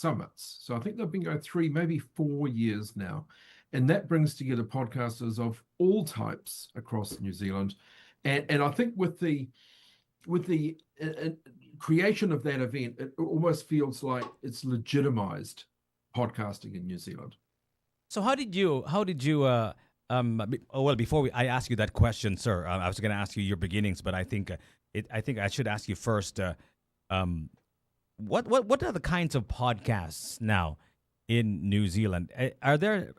summits. So I think they've been going 3, maybe 4 years now. And that brings together podcasters of all types across New Zealand. And I think with the creation of that event, it almost feels like it's legitimized podcasting in New Zealand. So well, before I ask you that question, sir, I was going to ask you your beginnings, but I think I should ask you first. What are the kinds of podcasts now in New Zealand? Are there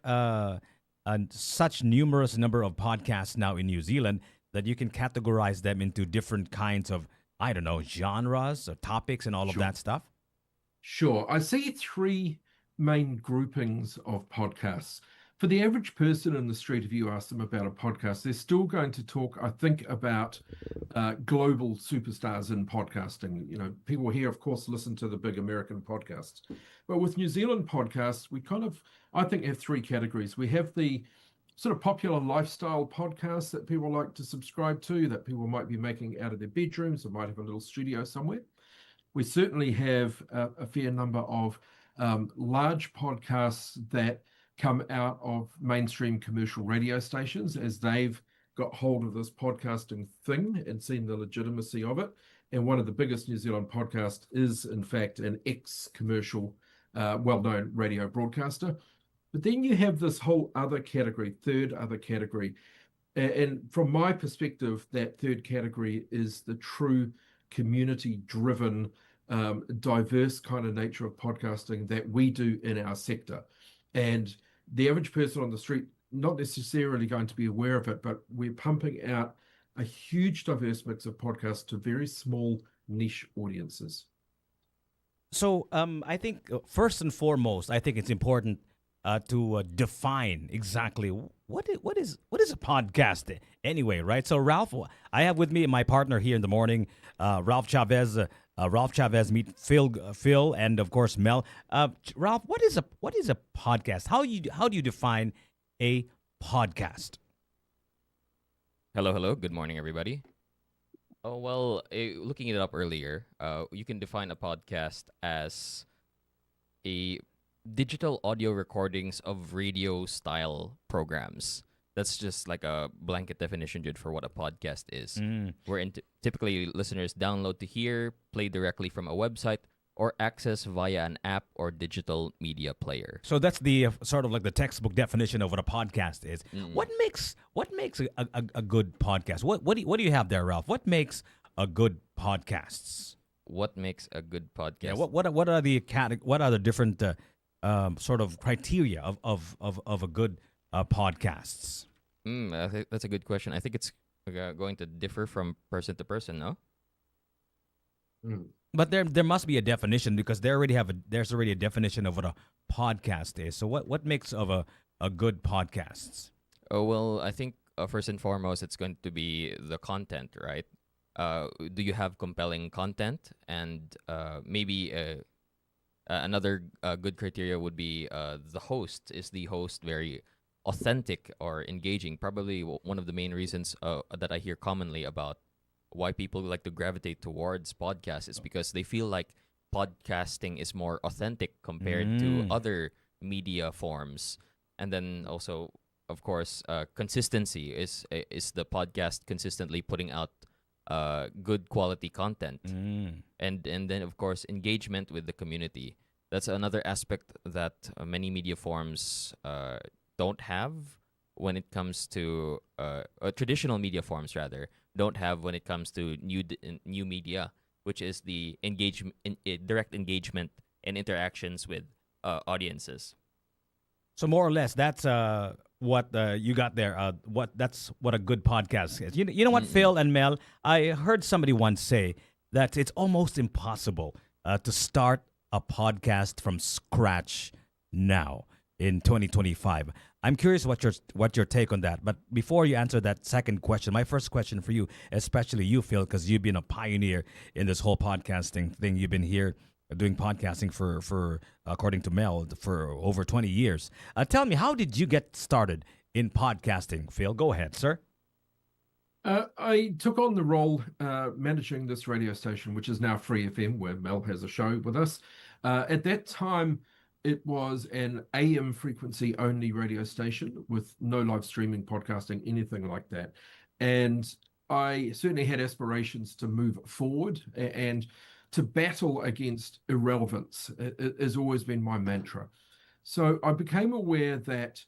such numerous number of podcasts now in New Zealand that you can categorize them into different kinds of, I don't know, genres or topics and all of that stuff? Sure. I see 3 main groupings of podcasts. For the average person in the street, if you ask them about a podcast, they're still going to talk, I think, about global superstars in podcasting. You know, people here, of course, listen to the big American podcasts. But with New Zealand podcasts, we kind of, I think, have 3 categories. We have the sort of popular lifestyle podcasts that people like to subscribe to, that people might be making out of their bedrooms or might have a little studio somewhere. We certainly have a fair number of large podcasts that come out of mainstream commercial radio stations as they've got hold of this podcasting thing and seen the legitimacy of it. And one of the biggest New Zealand podcasts is, in fact, an ex-commercial, well-known radio broadcaster. But then you have this whole other category, third other category. And from my perspective, that third category is the true community-driven, diverse kind of nature of podcasting that we do in our sector. And the average person on the street, not necessarily going to be aware of it, but we're pumping out a huge diverse mix of podcasts to very small niche audiences. So I think first and foremost, I think it's important to define exactly what is a podcast anyway, right? So Ralph, I have with me my partner here in the morning, Ralph Chavez. Ralph Chavez, meet Phil, and of course Mel. Ralph, what is a podcast? How do you define a podcast? Hello. Good morning, everybody. Oh well, looking it up earlier, you can define a podcast as a digital audio recordings of radio style programs. That's just like a blanket definition, Jude, for what a podcast is. Wherein typically listeners download to hear, play directly from a website, or access via an app or digital media player. So that's the sort of like the textbook definition of what a podcast is. What makes a good podcast? What do you have there, Ralph? What makes a good podcasts? What makes a good podcast? Yeah. What are the different sort of criteria of a good podcasts? I think that's a good question. I think it's going to differ from person to person, no? But there must be a definition because there's already a definition of what a podcast is. So what makes of a good podcasts? Oh well, I think first and foremost it's going to be the content, right? Do you have compelling content? And maybe another good criteria would be the host. Is the host very authentic or engaging? Probably one of the main reasons that I hear commonly about why people like to gravitate towards podcasts is because they feel like podcasting is more authentic compared to other media forms. And then also, of course, consistency is the podcast consistently putting out good quality content. And then, of course, engagement with the community. That's another aspect that many media forms don't have when it comes to traditional media forms, rather, don't have when it comes to new media, which is the direct engagement and interactions with audiences. So more or less, that's what you got there. That's what a good podcast is. You know what, Phil and Mel? I heard somebody once say that it's almost impossible to start a podcast from scratch now in 2025. I'm curious what your take on that. But before you answer that second question, my first question for you, especially you, Phil, because you've been a pioneer in this whole podcasting thing. You've been here doing podcasting for according to Mel, for over 20 years. Tell me, how did you get started in podcasting, Phil? Go ahead, sir. I took on the role managing this radio station, which is now Free FM, where Mel has a show with us. At that time, it was an AM frequency only radio station with no live streaming, podcasting, anything like that. And I certainly had aspirations to move forward and to battle against irrelevance. It has always been my mantra. So I became aware that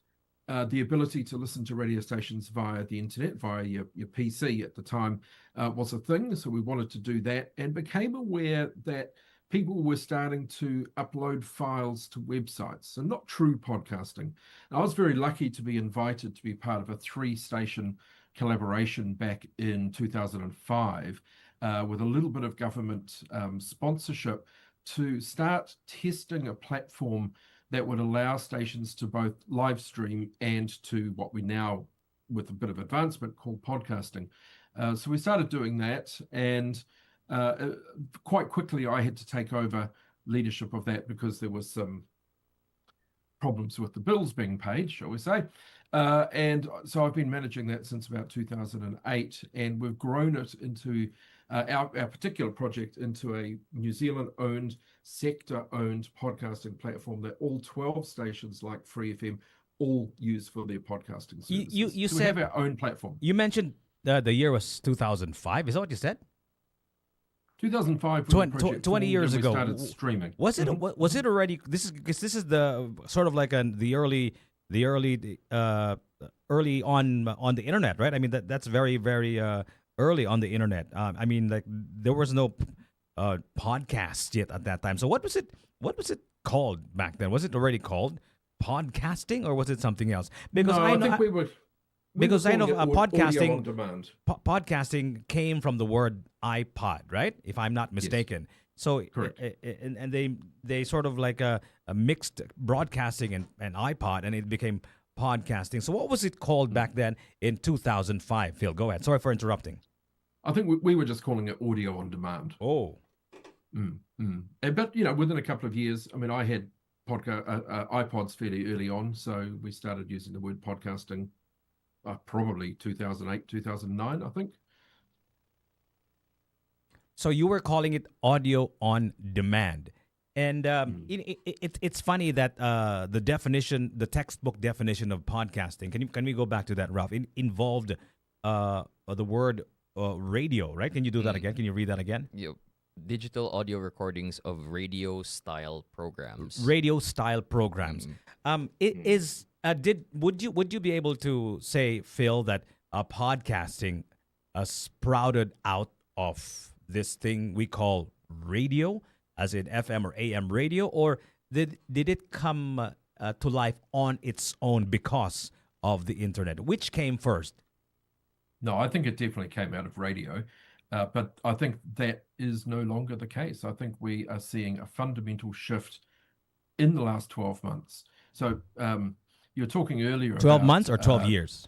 the ability to listen to radio stations via the internet, via your PC at the time, was a thing. So we wanted to do that, and became aware that people were starting to upload files to websites. So not true podcasting. And I was very lucky to be invited to be part of a 3-station collaboration back in 2005 with a little bit of government sponsorship to start testing a platform that would allow stations to both live stream and to what we now, with a bit of advancement, call podcasting. So we started doing that, and quite quickly I had to take over leadership of that because there was some problems with the bills being paid, shall we say. And so I've been managing that since about 2008, and we've grown it into our particular project into a New Zealand-owned, sector-owned podcasting platform that all 12 stations like Free FM all use for their podcasting services. You so said we have our own platform. You mentioned the year was 2005. Is that what you said? 2005 when the project 20 years formed and ago. we started streaming. Was it was it already? This is the sort of like the early on the internet, right? I mean that's very early on the internet. I mean, like there was no podcast yet at that time. So what was it called back then? Was it already called podcasting, or was it something else? Because No, I think we were. Because I know Audio on demand. podcasting came from the word iPod, right? If I'm not mistaken. Yes. So Correct. and they sort of like a mixed broadcasting and iPod, and it became podcasting. So what was it called back then in 2005? Phil, go ahead. Sorry for interrupting. I think we were just calling it audio on demand. Oh, But within a couple of years, I mean, I had iPods fairly early on, so we started using the word podcasting probably 2008, 2009, I think. so you were calling it audio on demand. And it's funny that the textbook definition of podcasting, can we go back to that, Ralph? It involved the word radio, right? Can you do that again? Can you read that again? Yep. Digital audio recordings of radio style programs. Radio style programs. Would you be able to say, Phil, that podcasting sprouted out of this thing we call radio, as in FM or AM radio, or did it come to life on its own because of the internet? Which came first? No, I think it definitely came out of radio, but I think that is no longer the case. I think we are seeing a fundamental shift in the last 12 months. So you're talking earlier 12 about, months or 12 years?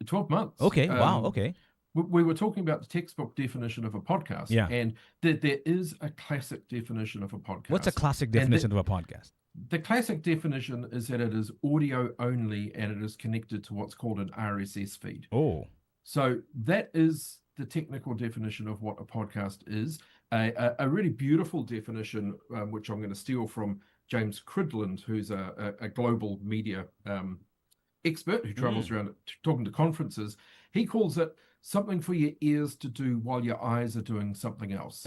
12 months. Okay, wow, okay. We were talking about the textbook definition of a podcast, Yeah. and there is a classic definition of a podcast. What's a classic definition of a podcast? The classic definition is that it is audio only and it is connected to what's called an RSS feed. Oh, So that is the technical definition of what a podcast is. A really beautiful definition, which I'm going to steal from James Cridland, who's a global media expert who travels around talking to conferences. He calls it something for your ears to do while your eyes are doing something else.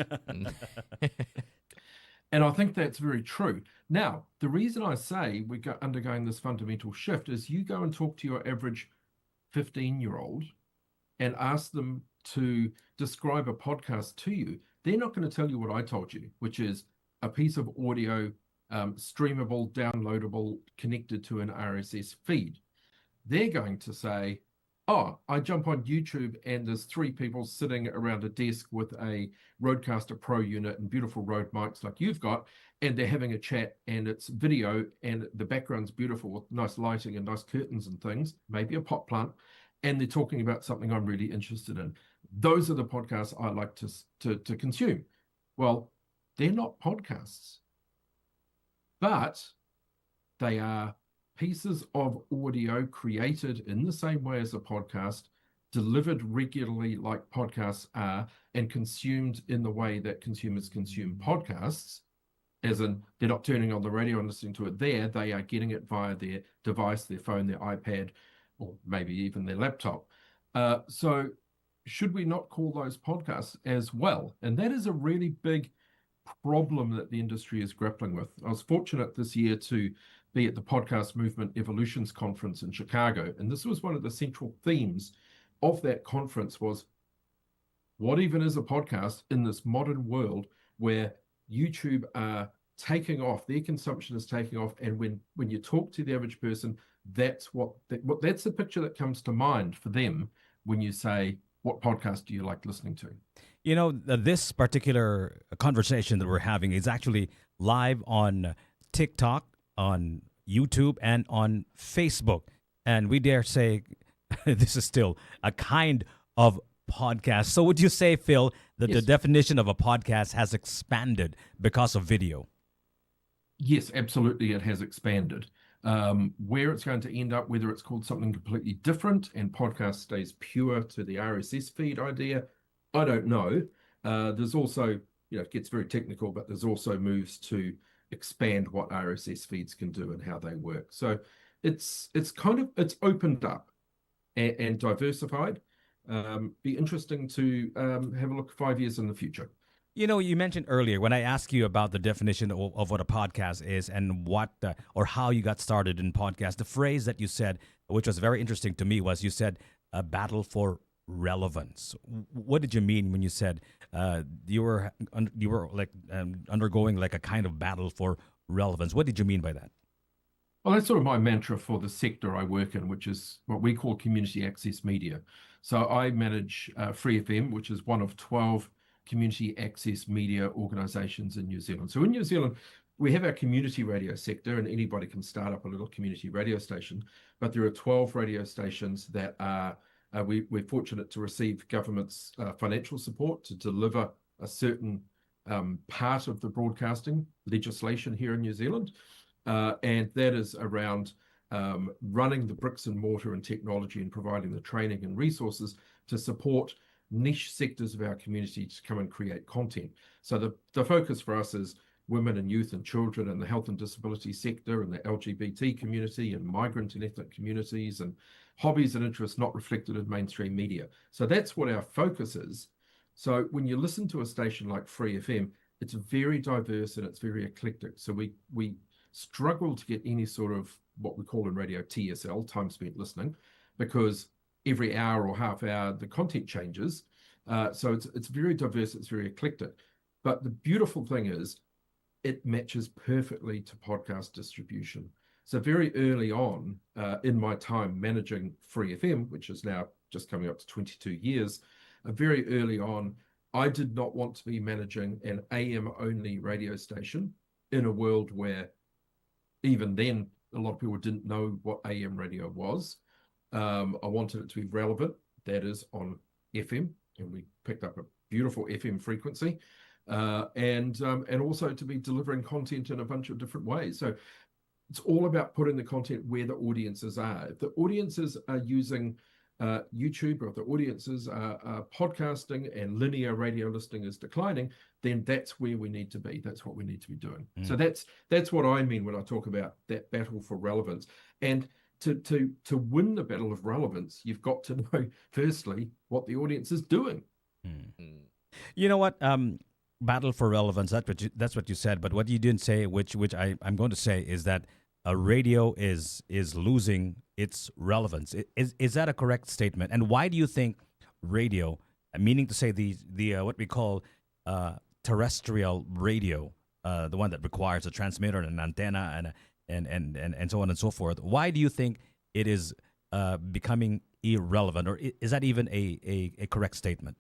And I think that's very true. Now, the reason I say we're undergoing this fundamental shift is you go and talk to your average 15-year-old and ask them to describe a podcast to you. They're not going to tell you what I told you, which is a piece of audio, streamable, downloadable, connected to an RSS feed. They're going to say, oh, I jump on YouTube and there's 3 people sitting around a desk with a Rodecaster Pro unit and beautiful Rode mics like you've got, and they're having a chat and it's video and the background's beautiful with nice lighting and nice curtains and things, maybe a pot plant, and they're talking about something I'm really interested in. Those are the podcasts I like to consume. Well, they're not podcasts, but they are pieces of audio created in the same way as a podcast, delivered regularly like podcasts are, and consumed in the way that consumers consume podcasts. as in they're not turning on the radio and listening to it there. They are getting it via their device, their phone, their iPad, or maybe even their laptop. So should we not call those podcasts as well? And that is a really big problem that the industry is grappling with. I was fortunate this year to be at the Podcast Movement Evolutions Conference in Chicago. And this was one of the central themes of that conference was, what even is a podcast in this modern world where YouTube are taking off, their consumption is taking off. And when you talk to the average person, that's that's the picture that comes to mind for them when you say, what podcast do you like listening to? You know, this particular conversation that we're having is actually live on TikTok, on YouTube, and on Facebook. And we dare say this is still a kind of podcast. So would you say, Phil, that the Yes. definition of a podcast has expanded because of video? Yes, absolutely, it has expanded. Where it's going to end up, whether it's called something completely different and podcast stays pure to the RSS feed idea, I don't know. There's also, it gets very technical, but there's also moves to expand what RSS feeds can do and how they work. So it's opened up and diversified. Be interesting to have a look 5 years in the future. You know, you mentioned earlier when I asked you about the definition of what a podcast is and what or how you got started in podcast, the phrase that you said, which was very interesting to me, was you said a battle for relevance. What did you mean when you said you were like undergoing like a kind of battle for relevance? What did you mean by that? Well, that's sort of my mantra for the sector I work in, which is what we call community access media. So I manage Free FM, which is one of 12 community access media organizations in New Zealand. So in New Zealand, we have our community radio sector, and anybody can start up a little community radio station. But there are 12 radio stations that are, we're fortunate to receive government's financial support to deliver a certain part of the broadcasting legislation here in New Zealand. And that is around running the bricks and mortar and technology and providing the training and resources to support niche sectors of our community to come and create content. So the focus for us is women and youth and children and the health and disability sector and the LGBT community and migrant and ethnic communities and hobbies and interests not reflected in mainstream media. So that's what our focus is. So when you listen to a station like Free FM, it's very diverse and it's very eclectic. So we struggle to get any sort of what we call in radio TSL, time spent listening, because every hour or half hour the content changes. So it's very diverse, it's very eclectic. But the beautiful thing is it matches perfectly to podcast distribution. So very early on in my time managing Free FM, which is now just coming up to 22 years, very early on, I did not want to be managing an AM only radio station in a world where even then, a lot of people didn't know what AM radio was. I wanted it to be relevant, that is on FM, and we picked up a beautiful FM frequency, and also to be delivering content in a bunch of different ways. So it's all about putting the content where the audiences are. If the audiences are using YouTube, or if the audiences are podcasting and linear radio listening is declining, then that's where we need to be. That's what we need to be doing. So that's what I mean when I talk about that battle for relevance. And to win the battle of relevance, you've got to know firstly what the audience is doing. You know what? Battle for relevance. That's what you said. But what you didn't say, which I'm going to say, is that radio is losing its relevance. Is that a correct statement? And why do you think radio, meaning to say the what we call terrestrial radio, the one that requires a transmitter and an antenna and so on and so forth, why do you think it is becoming irrelevant, or is that even a correct statement?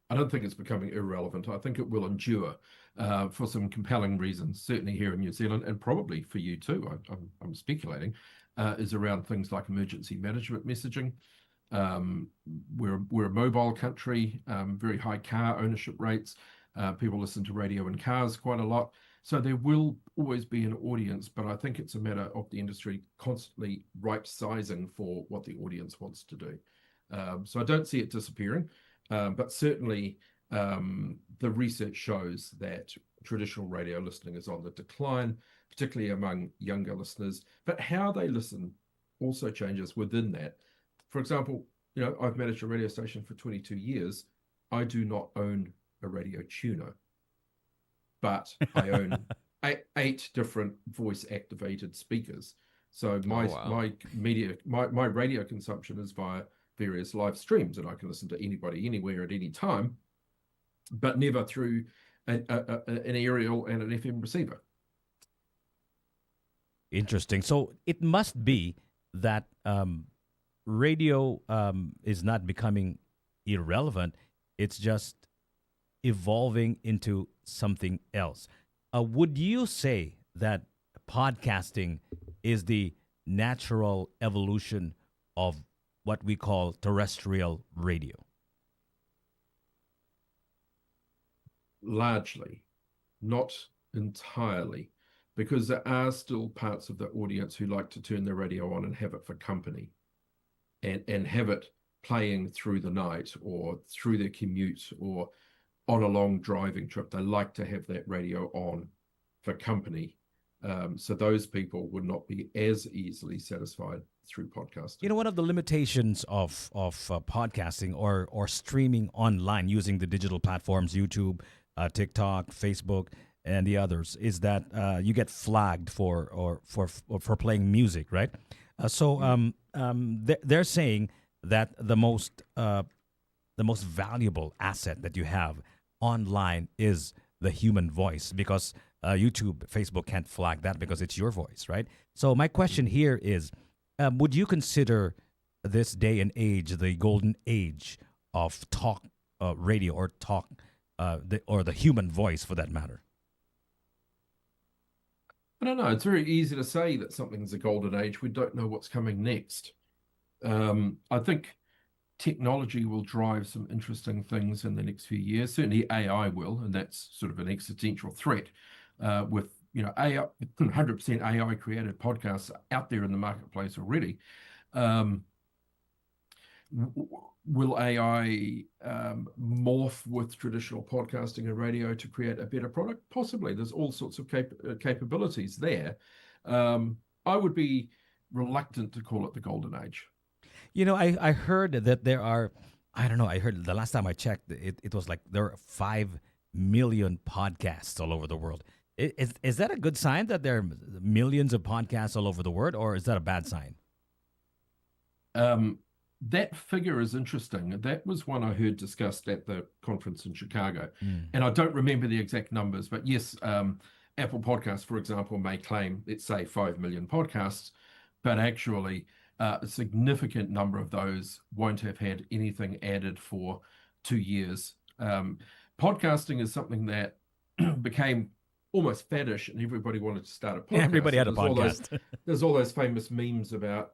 I don't think it's becoming irrelevant. I think it will endure for some compelling reasons, certainly here in New Zealand, and probably for you too, I'm speculating, is around things like emergency management messaging. We're a mobile country, very high car ownership rates. People listen to radio in cars quite a lot. So there will always be an audience, but I think it's a matter of the industry constantly right sizing for what the audience wants to do. So I don't see it disappearing. But certainly the research shows that traditional radio listening is on the decline, particularly among younger listeners. But how they listen also changes within that. For example, I've managed a radio station for 22 years. I do not own a radio tuner, but I own eight different voice activated speakers. So my Oh, wow. my radio consumption is via various live streams, and I can listen to anybody anywhere at any time, but never through an aerial and an FM receiver. Interesting. So it must be that radio is not becoming irrelevant. It's just evolving into something else. Would you say that podcasting is the natural evolution of what we call terrestrial radio? Largely, not entirely, because there are still parts of the audience who like to turn their radio on and have it for company, and have it playing through the night or through their commute or on a long driving trip. They like to have that radio on for company. So those people would not be as easily satisfied through podcasting. One of the limitations of podcasting or streaming online using the digital platforms, YouTube, TikTok, Facebook, and the others, is that you get flagged for playing music, right? They're saying that the most valuable asset that you have online is the human voice, because YouTube, Facebook can't flag that because it's your voice, right? So my question here is, would you consider this day and age the golden age of talk radio, or talk or the human voice for that matter? I don't know. It's very easy to say that something's a golden age. We don't know what's coming next. I think technology will drive some interesting things in the next few years. Certainly AI will, and that's sort of an existential threat. With AI, 100% AI created podcasts out there in the marketplace already. Will AI morph with traditional podcasting and radio to create a better product? Possibly. There's all sorts of capabilities there. I would be reluctant to call it the golden age. I heard that there are, I don't know, I heard the last time I checked, it was like there are 5 million podcasts all over the world. Is that a good sign that there are millions of podcasts all over the world, or is that a bad sign? That figure is interesting. That was one I heard discussed at the conference in Chicago. And I don't remember the exact numbers, but yes, Apple Podcasts, for example, may claim, let's say, 5 million podcasts, but actually a significant number of those won't have had anything added for 2 years. Podcasting is something that became almost faddish, and everybody wanted to start a podcast. Everybody had a podcast. There's all those famous memes about,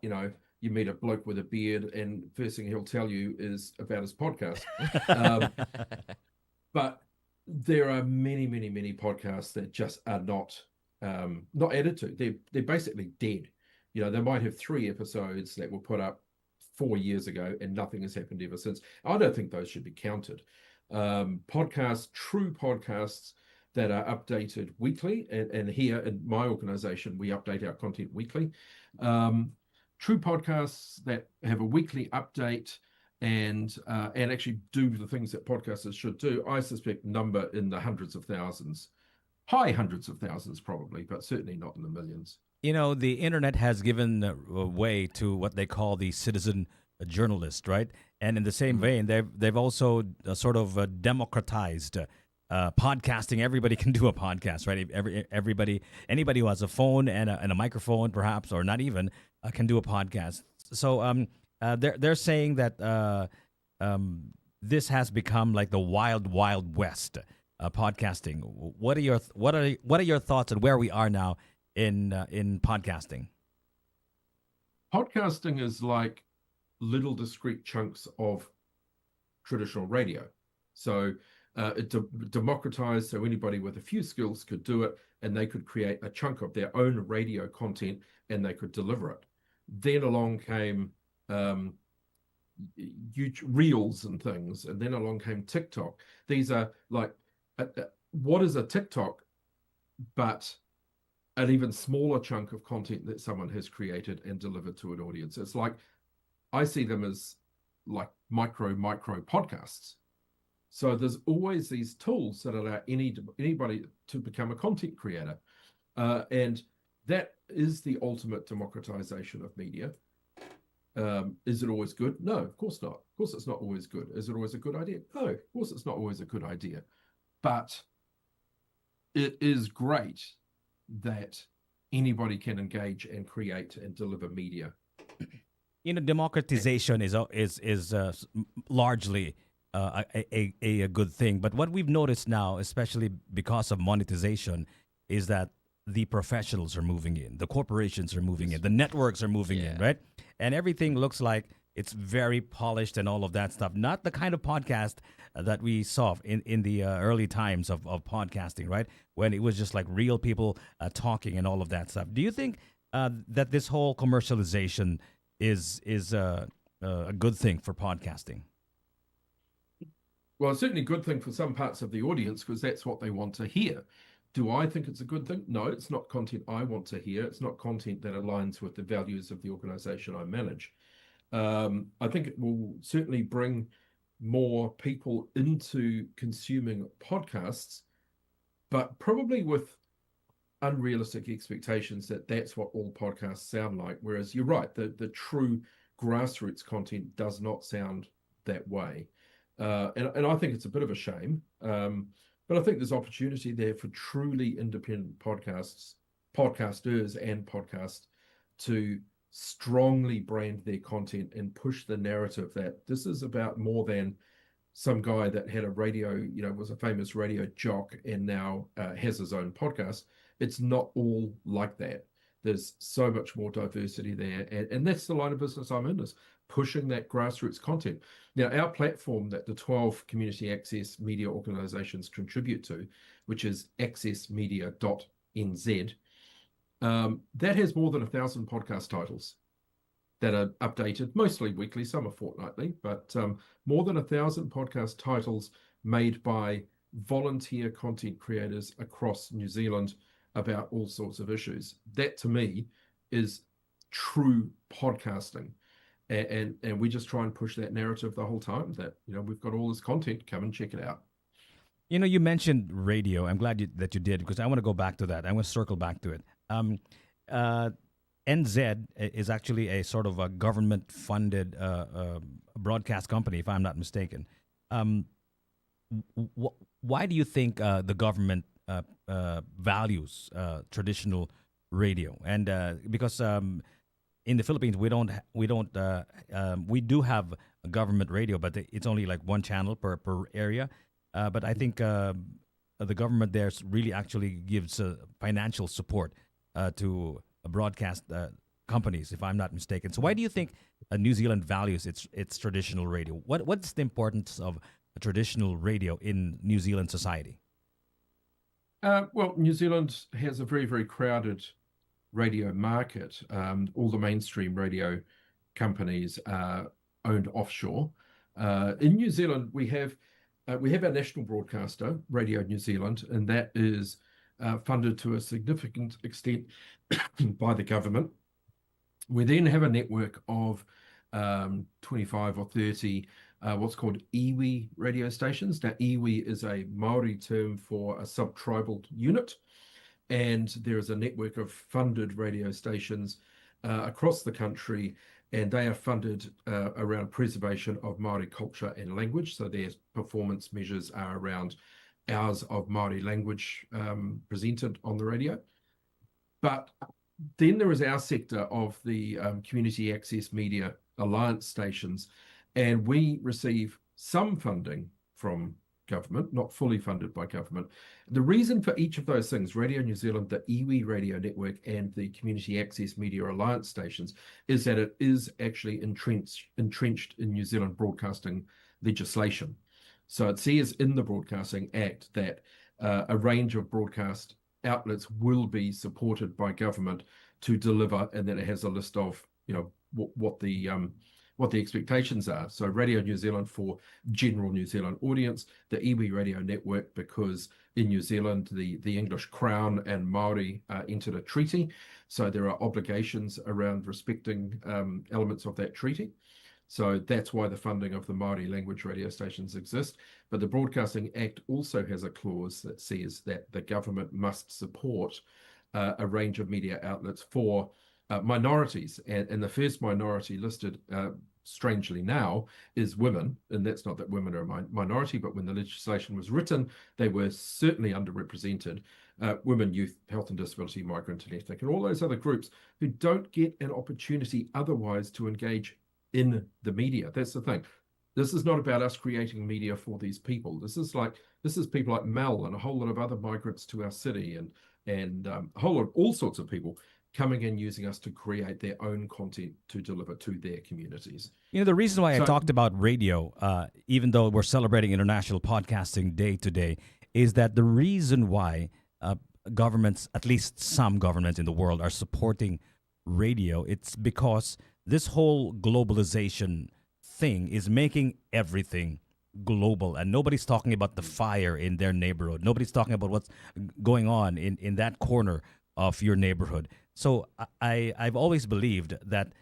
you meet a bloke with a beard and first thing he'll tell you is about his podcast. But there are many, many, many podcasts that just are not added to. They're basically dead. They might have 3 episodes that were put up 4 years ago and nothing has happened ever since. I don't think those should be counted. True podcasts that are updated weekly, and here in my organization, we update our content weekly. True podcasts that have a weekly update and actually do the things that podcasters should do, I suspect number in the hundreds of thousands, high hundreds of thousands probably, but certainly not in the millions. The internet has given way to what they call the citizen journalist, right? And in the same vein, they've also sort of democratized podcasting. Everybody can do a podcast, right? Anybody who has a phone and a microphone, perhaps, or not even, can do a podcast. So they're saying that this has become like the wild, wild west, podcasting. What are your thoughts on where we are now in podcasting? Podcasting is like little discrete chunks of traditional radio. So it democratized, so anybody with a few skills could do it, and they could create a chunk of their own radio content and they could deliver it. Then along came huge reels and things, and then along came TikTok. These are like what is a TikTok but an even smaller chunk of content that someone has created and delivered to an audience? It's like, I see them as like micro podcasts. So there's always these tools that allow anybody to become a content creator. And that is the ultimate democratization of media. Is it always good? No, of course not. Of course it's not always good. Is it always a good idea? No, of course it's not always a good idea. But it is great that anybody can engage and create and deliver media. Democratization is largely a good thing. But what we've noticed now, especially because of monetization, is that the professionals are moving in, the corporations are moving in, the networks are moving in, right? And everything looks like it's very polished and all of that stuff. Not the kind of podcast that we saw in the early times of podcasting, right? When it was just like real people talking and all of that stuff. Do you think that this whole commercialization is a good thing for podcasting? Well, it's certainly a good thing for some parts of the audience because that's what they want to hear. Do I think it's a good thing? No, it's not content I want to hear. It's not content that aligns with the values of the organization I manage. I think it will certainly bring more people into consuming podcasts, but probably with unrealistic expectations that that's what all podcasts sound like. Whereas you're right, the true grassroots content does not sound that way. And I think it's a bit of a shame. But I think there's opportunity there for truly independent podcasters and podcasts to strongly brand their content and push the narrative that this is about more than some guy that had a radio, was a famous radio jock and now has his own podcast. It's not all like that. There's so much more diversity there. And that's the line of business I'm in, is pushing that grassroots content. Now, our platform that the 12 community access media organizations contribute to, which is accessmedia.nz, that has more than 1,000 podcast titles that are updated, mostly weekly, some are fortnightly, but more than 1,000 podcast titles made by volunteer content creators across New Zealand about all sorts of issues. That, to me, is true podcasting. And we just try and push that narrative the whole time that, we've got all this content, come and check it out. You mentioned radio. I'm glad that you did, because I want to go back to that. I want to circle back to it. NZ is actually a sort of a government-funded broadcast company, if I'm not mistaken. Why do you think the government values traditional radio? And because in the Philippines, we do have a government radio, but it's only like one channel per area. But I think the government there really actually gives financial support to broadcast companies, if I'm not mistaken. So why do you think New Zealand values its traditional radio? What's the importance of a traditional radio in New Zealand society? Well, New Zealand has a very, very crowded radio market. All the mainstream radio companies are owned offshore. In New Zealand, we have our national broadcaster, Radio New Zealand, and that is funded to a significant extent by the government. We then have a network of 25 or 30 what's called iwi radio stations. Now, iwi is a Maori term for a sub-tribal unit, and there is a network of funded radio stations across the country, and they are funded around preservation of Maori culture and language. So their performance measures are around hours of Maori language presented on the radio. But then there is our sector of the Community Access Media Alliance stations, and we receive some funding from government, not fully funded by government. The reason for each of those things, Radio New Zealand, the iwi radio network, and the Community Access Media Alliance stations, is that it is actually entrenched in New Zealand broadcasting legislation. So it says in the Broadcasting Act that a range of broadcast outlets will be supported by government to deliver, and then it has a list of what the what the expectations are. So Radio New Zealand for general New Zealand audience, the iwi radio network because in New Zealand the English Crown and Māori entered a treaty, so there are obligations around respecting elements of that treaty. So that's why the funding of the Māori language radio stations exist. But the Broadcasting Act also has a clause that says that the government must support a range of media outlets for minorities. And the first minority listed, strangely now, is women. And that's not that women are a minority, but when the legislation was written, they were certainly underrepresented. Women, youth, health and disability, migrant and ethnic, and all those other groups who don't get an opportunity otherwise to engage in the media. That's the thing. This is not about us creating media for these people. This is people like Mel and a whole lot of other migrants to our city and a whole lot of all sorts of people coming in using us to create their own content to deliver to their communities. You know, the reason why I talked about radio, even though we're celebrating International Podcasting Day today, is that the reason why governments, at least some governments in the world, are supporting radio, it's because this whole globalization thing is making everything global, and nobody's talking about the fire in their neighborhood. Nobody's talking about what's going on in that corner of your neighborhood. So I've always believed that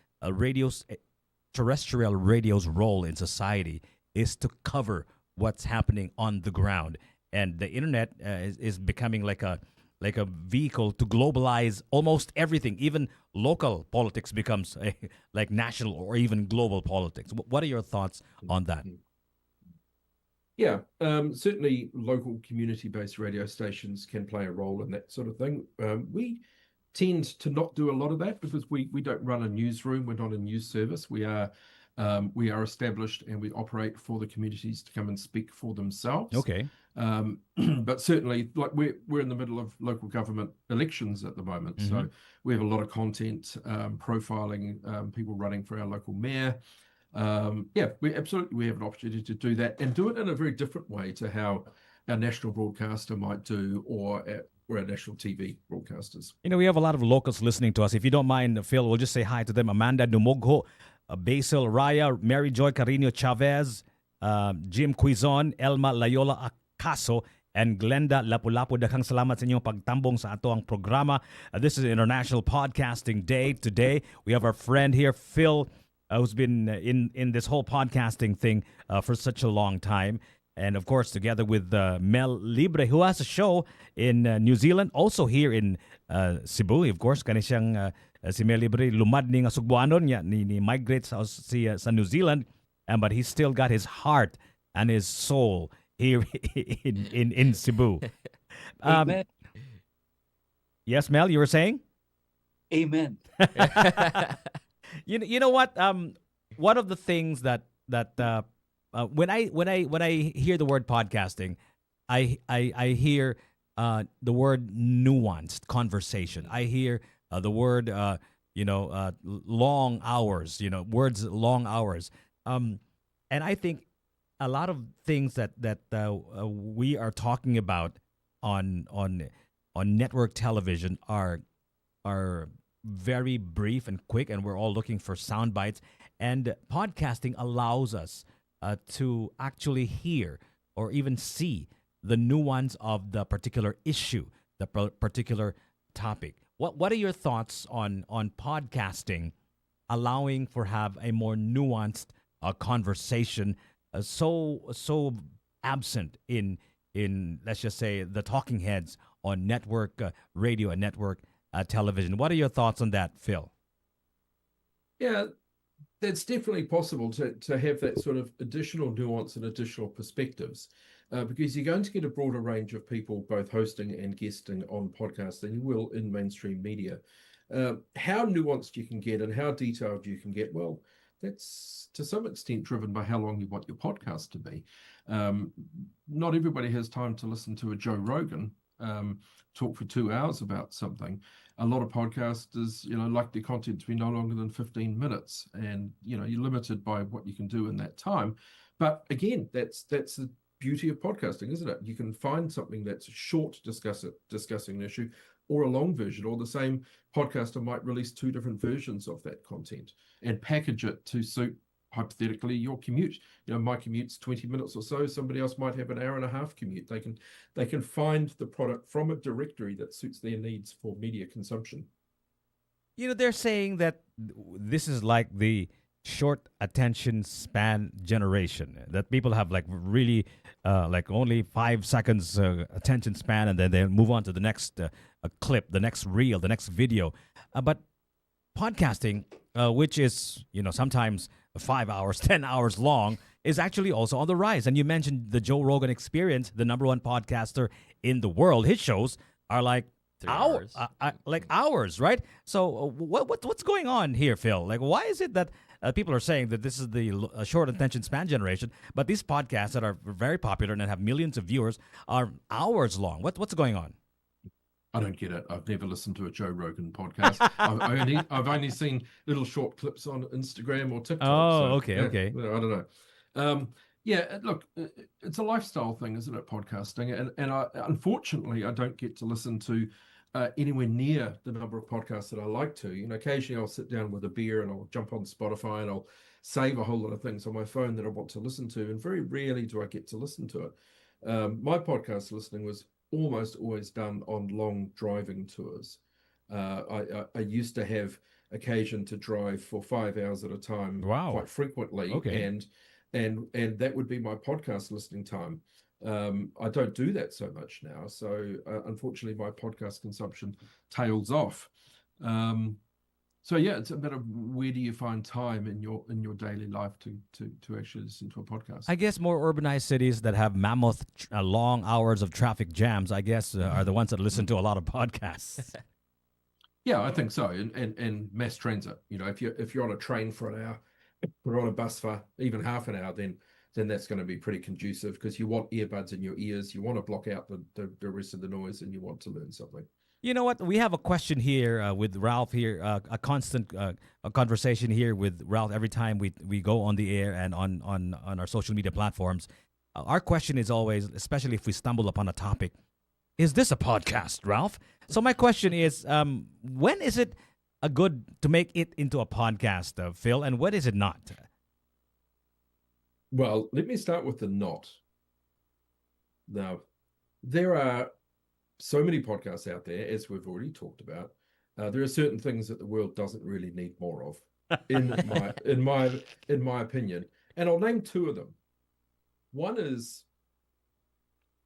terrestrial radio's role in society is to cover what's happening on the ground, and the internet is becoming like a vehicle to globalize almost everything. Even local politics becomes like national or even global politics. What are your thoughts on that? Yeah, certainly local community-based radio stations can play a role in that sort of thing. We tend to not do a lot of that because we don't run a newsroom. We're not a news service. We are established and we operate for the communities to come and speak for themselves. Okay. But certainly, like we're in the middle of local government elections at the moment, so we have a lot of content profiling people running for our local mayor. We have an opportunity to do that and do it in a very different way to how our national broadcaster might do or our national TV broadcasters. You know, we have a lot of locals listening to us. If you don't mind, Phil, we'll just say hi to them. Amanda Dumogho, Basil Raya, Mary Joy Carino Chavez, Jim Quizon, Elma Layola Acaso, and Glenda Lapu-Lapu. Daghang salamat sa inyong pagtambong sa ato ang programa. This is International Podcasting Day. Today, we have our friend here, Phil, who's been in this whole podcasting thing for such a long time. And of course, together with Mel Libre, who has a show in New Zealand, also here in Cebu. Of course, kani siyang si Mel Libre lumad ni nga Sugbuanon niya ni migrate sa New Zealand, but he's still got his heart and his soul here in Cebu. Amen. Yes, Mel, you were saying? Amen. You know what? One of the things that when I hear the word podcasting, I hear the word nuanced conversation. I hear the word long hours. Words long hours. And I think a lot of things that we are talking about on network television are very brief and quick, and we're all looking for sound bites. And podcasting allows us to actually hear or even see the nuance of the particular issue, the particular topic. What are your thoughts on podcasting allowing for have a more nuanced conversation, so absent in let's just say the talking heads on network radio and network television? What are your thoughts on that, Phil? Yeah, that's definitely possible to have that sort of additional nuance and additional perspectives, because you're going to get a broader range of people both hosting and guesting on podcasts than you will in mainstream media. How nuanced you can get and how detailed you can get, well, that's to some extent driven by how long you want your podcast to be. Not everybody has time to listen to a Joe Rogan talk for 2 hours about something. A lot of podcasters, like their content to be no longer than 15 minutes, and you're limited by what you can do in that time. But again, that's the beauty of podcasting, isn't it? You can find something that's short discussing an issue, or a long version, or the same podcaster might release 2 different versions of that content and package it to suit hypothetically your commute. My commute's 20 minutes or so. Somebody else might have an hour and a half commute. They can find the product from a directory that suits their needs for media consumption. They're saying that this is like the short attention span generation, that people have like really like only 5 seconds attention span, and then they move on to the next clip, the next reel, the next video. But podcasting, which is sometimes 5 hours, 10 hours long, is actually also on the rise. And you mentioned the Joe Rogan Experience, the #1 podcaster in the world. His shows are like 3 hours. like hours, right? So what's going on here, Phil? Like, why is it that people are saying that this is the short attention span generation, but these podcasts that are very popular and have millions of viewers are hours long? What's going on? I don't get it. I've never listened to a Joe Rogan podcast. I've only seen little short clips on Instagram or TikTok. Oh, so, okay, yeah, okay. I don't know. Yeah, look, it's a lifestyle thing, isn't it, podcasting? And unfortunately, I don't get to listen to anywhere near the number of podcasts that I like to. Occasionally I'll sit down with a beer and I'll jump on Spotify and I'll save a whole lot of things on my phone that I want to listen to. And very rarely do I get to listen to it. My podcast listening was almost always done on long driving tours. I used to have occasion to drive for 5 hours at a time. Wow. Quite frequently. Okay. And that would be my podcast listening time. I don't do that so much now, so unfortunately my podcast consumption tails off. So yeah, it's a matter of where do you find time in your daily life to actually listen to a podcast. I guess more urbanized cities that have mammoth long hours of traffic jams, I guess, are the ones that listen to a lot of podcasts. Yeah, I think so. And mass transit, if you're on a train for an hour, or on a bus for even half an hour, then that's going to be pretty conducive, because you want earbuds in your ears, you want to block out the rest of the noise, and you want to learn something. You know what? We have a question here with Ralph here, a constant a conversation here with Ralph every time we go on the air and on our social media platforms. Our question is always, especially if we stumble upon a topic, is this a podcast, Ralph? So my question is, when is it a good to make it into a podcast, Phil, and when is it not? Well, let me start with the not. Now, there are so many podcasts out there, as we've already talked about. There are certain things that the world doesn't really need more of, in my opinion. And I'll name two of them. One is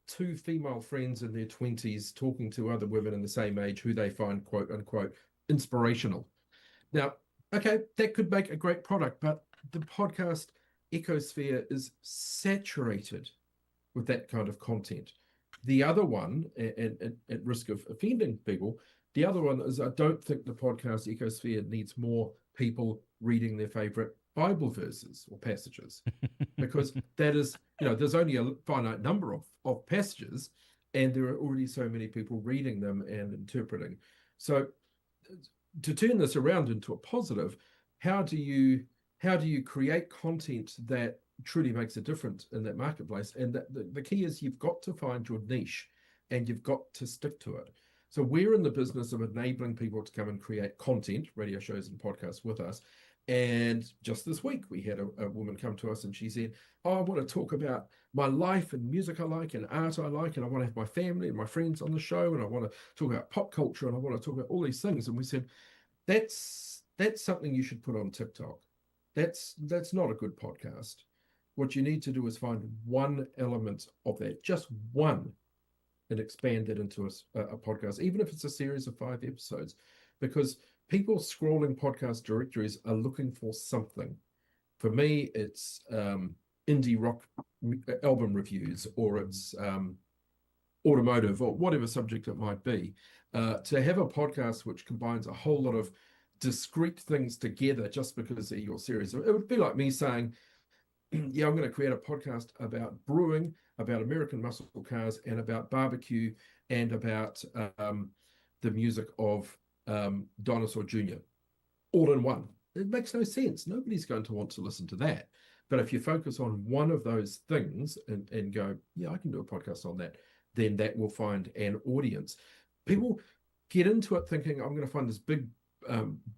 two female friends in their 20s talking to other women in the same age who they find, quote unquote, inspirational. Now, okay, that could make a great product, but the podcast ecosphere is saturated with that kind of content. The other one, and at risk of offending people, the other one is, I don't think the podcast ecosphere needs more people reading their favorite Bible verses or passages, because that is, there's only a finite number of passages, and there are already so many people reading them and interpreting. So to turn this around into a positive, how do you create content that truly makes a difference in that marketplace? And the key is, you've got to find your niche and you've got to stick to it. So we're in the business of enabling people to come and create content, radio shows and podcasts with us. And just this week, we had a woman come to us and she said, oh, I want to talk about my life and music I like and art I like, and I want to have my family and my friends on the show, and I want to talk about pop culture, and I want to talk about all these things. And we said, that's something you should put on TikTok. That's not a good podcast. What you need to do is find one element of that, just one, and expand that into a podcast, even if it's a series of 5 episodes, because people scrolling podcast directories are looking for something. For me, it's indie rock album reviews, or it's automotive, or whatever subject it might be. To have a podcast which combines a whole lot of discrete things together just because they're your series, it would be like me saying, yeah, I'm going to create a podcast about brewing, about American muscle cars, and about barbecue, and about the music of Dinosaur Jr. all in one. It makes no sense. Nobody's going to want to listen to that. But if you focus on one of those things and go, yeah, I can do a podcast on that, then that will find an audience. People get into it thinking, I'm going to find this big,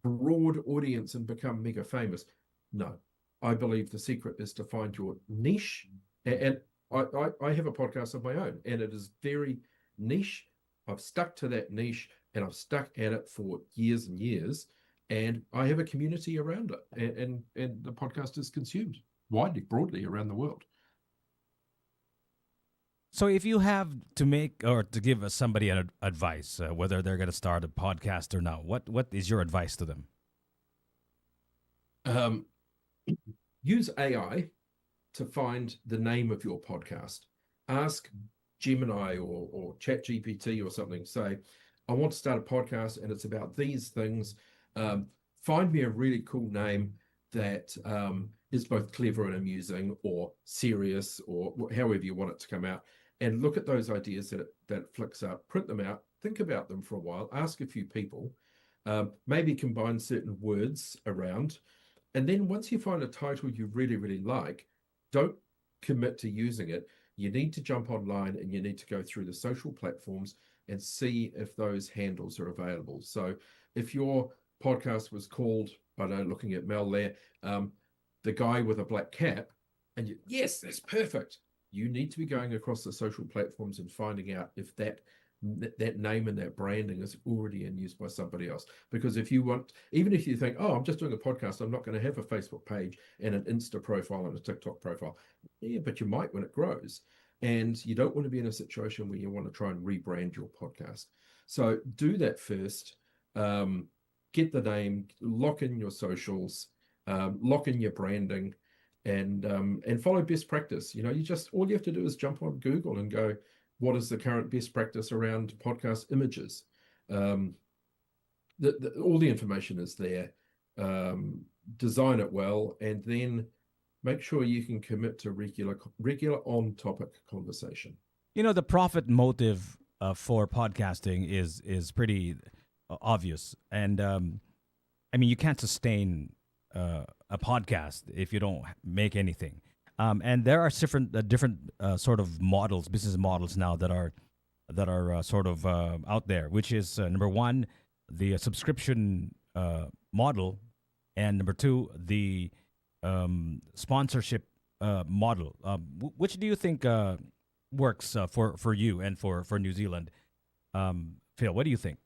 broad audience and become mega famous. No, I believe the secret is to find your niche. And I have a podcast of my own, and it is very niche. I've stuck to that niche, and I've stuck at it for years and years, and I have a community around it, and the podcast is consumed widely, broadly around the world. So, if you have to make or to give somebody an advice, whether they're going to start a podcast or not, what is your advice to them? Use AI to find the name of your podcast. Ask Gemini or ChatGPT or something. Say, I want to start a podcast and it's about these things. Find me a really cool name that is both clever and amusing, or serious, or however you want it to come out. And look at those ideas that it flicks up, print them out, think about them for a while, ask a few people, maybe combine certain words around. And then once you find a title you really, really like, don't commit to using it. You need to jump online and you need to go through the social platforms and see if those handles are available. So if your podcast was called, I don't know, looking at Mel there, the guy with a black cap, and yes, that's perfect. You need to be going across the social platforms and finding out if that name and that branding is already in use by somebody else. Because if you want, even if you think, oh, I'm just doing a podcast, I'm not going to have a Facebook page and an Insta profile and a TikTok profile. Yeah, but you might when it grows. And you don't want to be in a situation where you want to try and rebrand your podcast. So do that first. Get the name, lock in your socials, lock in your branding, and follow best practice. You just all you have to do is jump on Google and go, what is the current best practice around podcast images? All the information is there. Design it well, and then make sure you can commit to regular on-topic conversation. The profit motive for podcasting is pretty obvious, and I mean, you can't sustain a podcast if you don't make anything. And there are different sort of models, business models now that are sort of out there, which is number one, the subscription model, and number two, the sponsorship model. Which do you think works for you and for New Zealand? Phil, what do you think?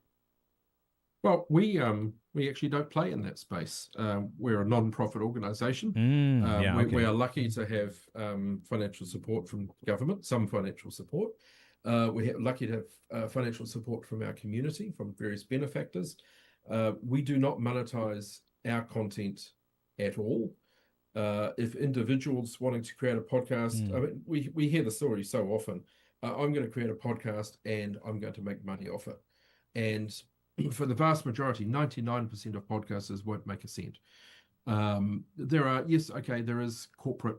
Well, we actually don't play in that space. We're a non-profit organisation. We are lucky to have financial support from government, some financial support. We're lucky to have financial support from our community, from various benefactors. We do not monetize our content at all. If individuals wanting to create a podcast, I mean, we hear the story so often. I'm going to create a podcast and I'm going to make money off it. And for the vast majority, 99% of podcasters won't make a cent. There is corporate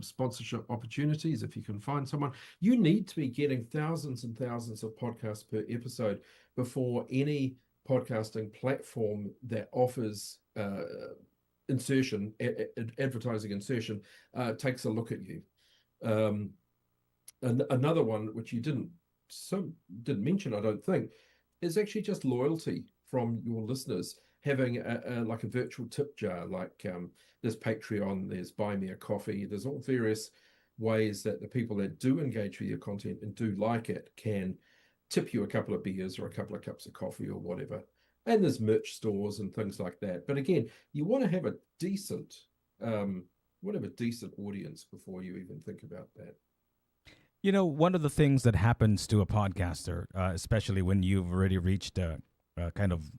sponsorship opportunities if you can find someone. You need to be getting thousands and thousands of podcasts per episode before any podcasting platform that offers advertising insertion takes a look at you. Another one which you didn't mention, I don't think, is actually just loyalty from your listeners, having like a virtual tip jar, like there's Patreon, there's Buy Me a Coffee, there's all various ways that the people that do engage with your content and do like it can tip you a couple of beers or a couple of cups of coffee or whatever. And there's merch stores and things like that. But again, you want to have a decent audience before you even think about that. One of the things that happens to a podcaster, especially when you've already reached a kind of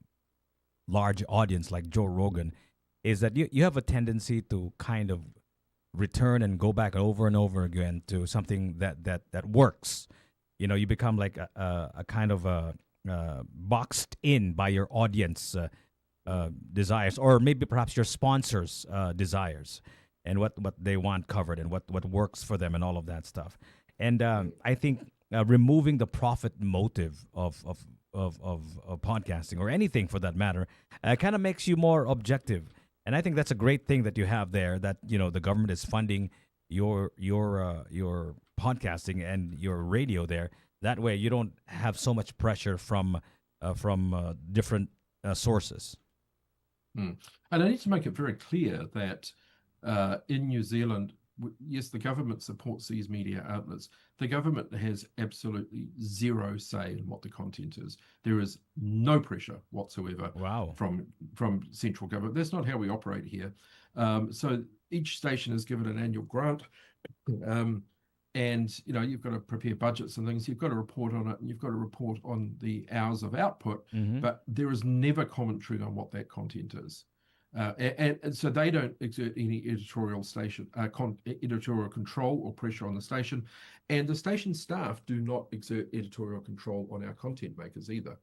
large audience like Joe Rogan, is that you have a tendency to kind of return and go back over and over again to something that works. You become like a kind of boxed in by your audience desires, or maybe perhaps your sponsors' desires, and what they want covered and what works for them and all of that stuff. And I think removing the profit motive of podcasting, or anything for that matter, kind of makes you more objective. And I think that's a great thing that you have there, that the government is funding your podcasting and your radio there. That way you don't have so much pressure from different sources. And I need to make it very clear that in New Zealand, yes, the government supports these media outlets. The government has absolutely zero say in what the content is. There is no pressure whatsoever Wow. from central government. That's not how we operate here. So each station is given an annual grant. And you've got to prepare budgets and things. You've got to report on it, and you've got to report on the hours of output. Mm-hmm. But there is never commentary on what that content is, and so they don't exert any editorial editorial control or pressure on the station, and the station staff do not exert editorial control on our content makers either.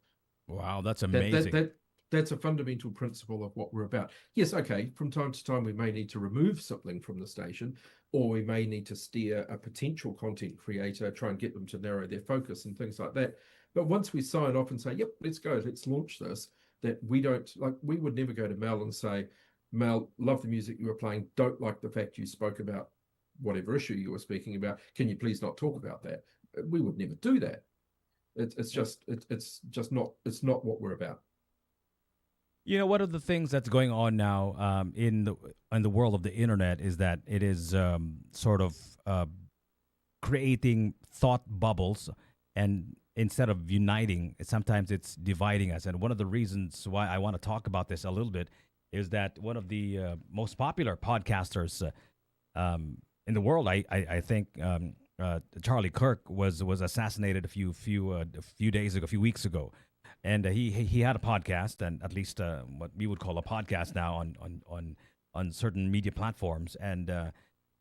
Wow, that's That amazing. that's a fundamental principle of what we're about. Yes, okay, from time to time we may need to remove something from the station, or we may need to steer a potential content creator, try and get them to narrow their focus and things like that. But once we sign off and say, yep, let's go, let's launch this, that we don't like, we would never go to Mel and say, Mel, love the music you were playing, don't like the fact you spoke about whatever issue you were speaking about, can you please not talk about that? We would never do that. It's just not what we're about. One of the things that's going on now in the world of the internet is that it is sort of creating thought bubbles, and instead of uniting, sometimes it's dividing us. And one of the reasons why I want to talk about this a little bit is that one of the most popular podcasters in the world, I think, Charlie Kirk was assassinated a few days ago, a few weeks ago. And he had a podcast, and at least what we would call a podcast now on certain media platforms, and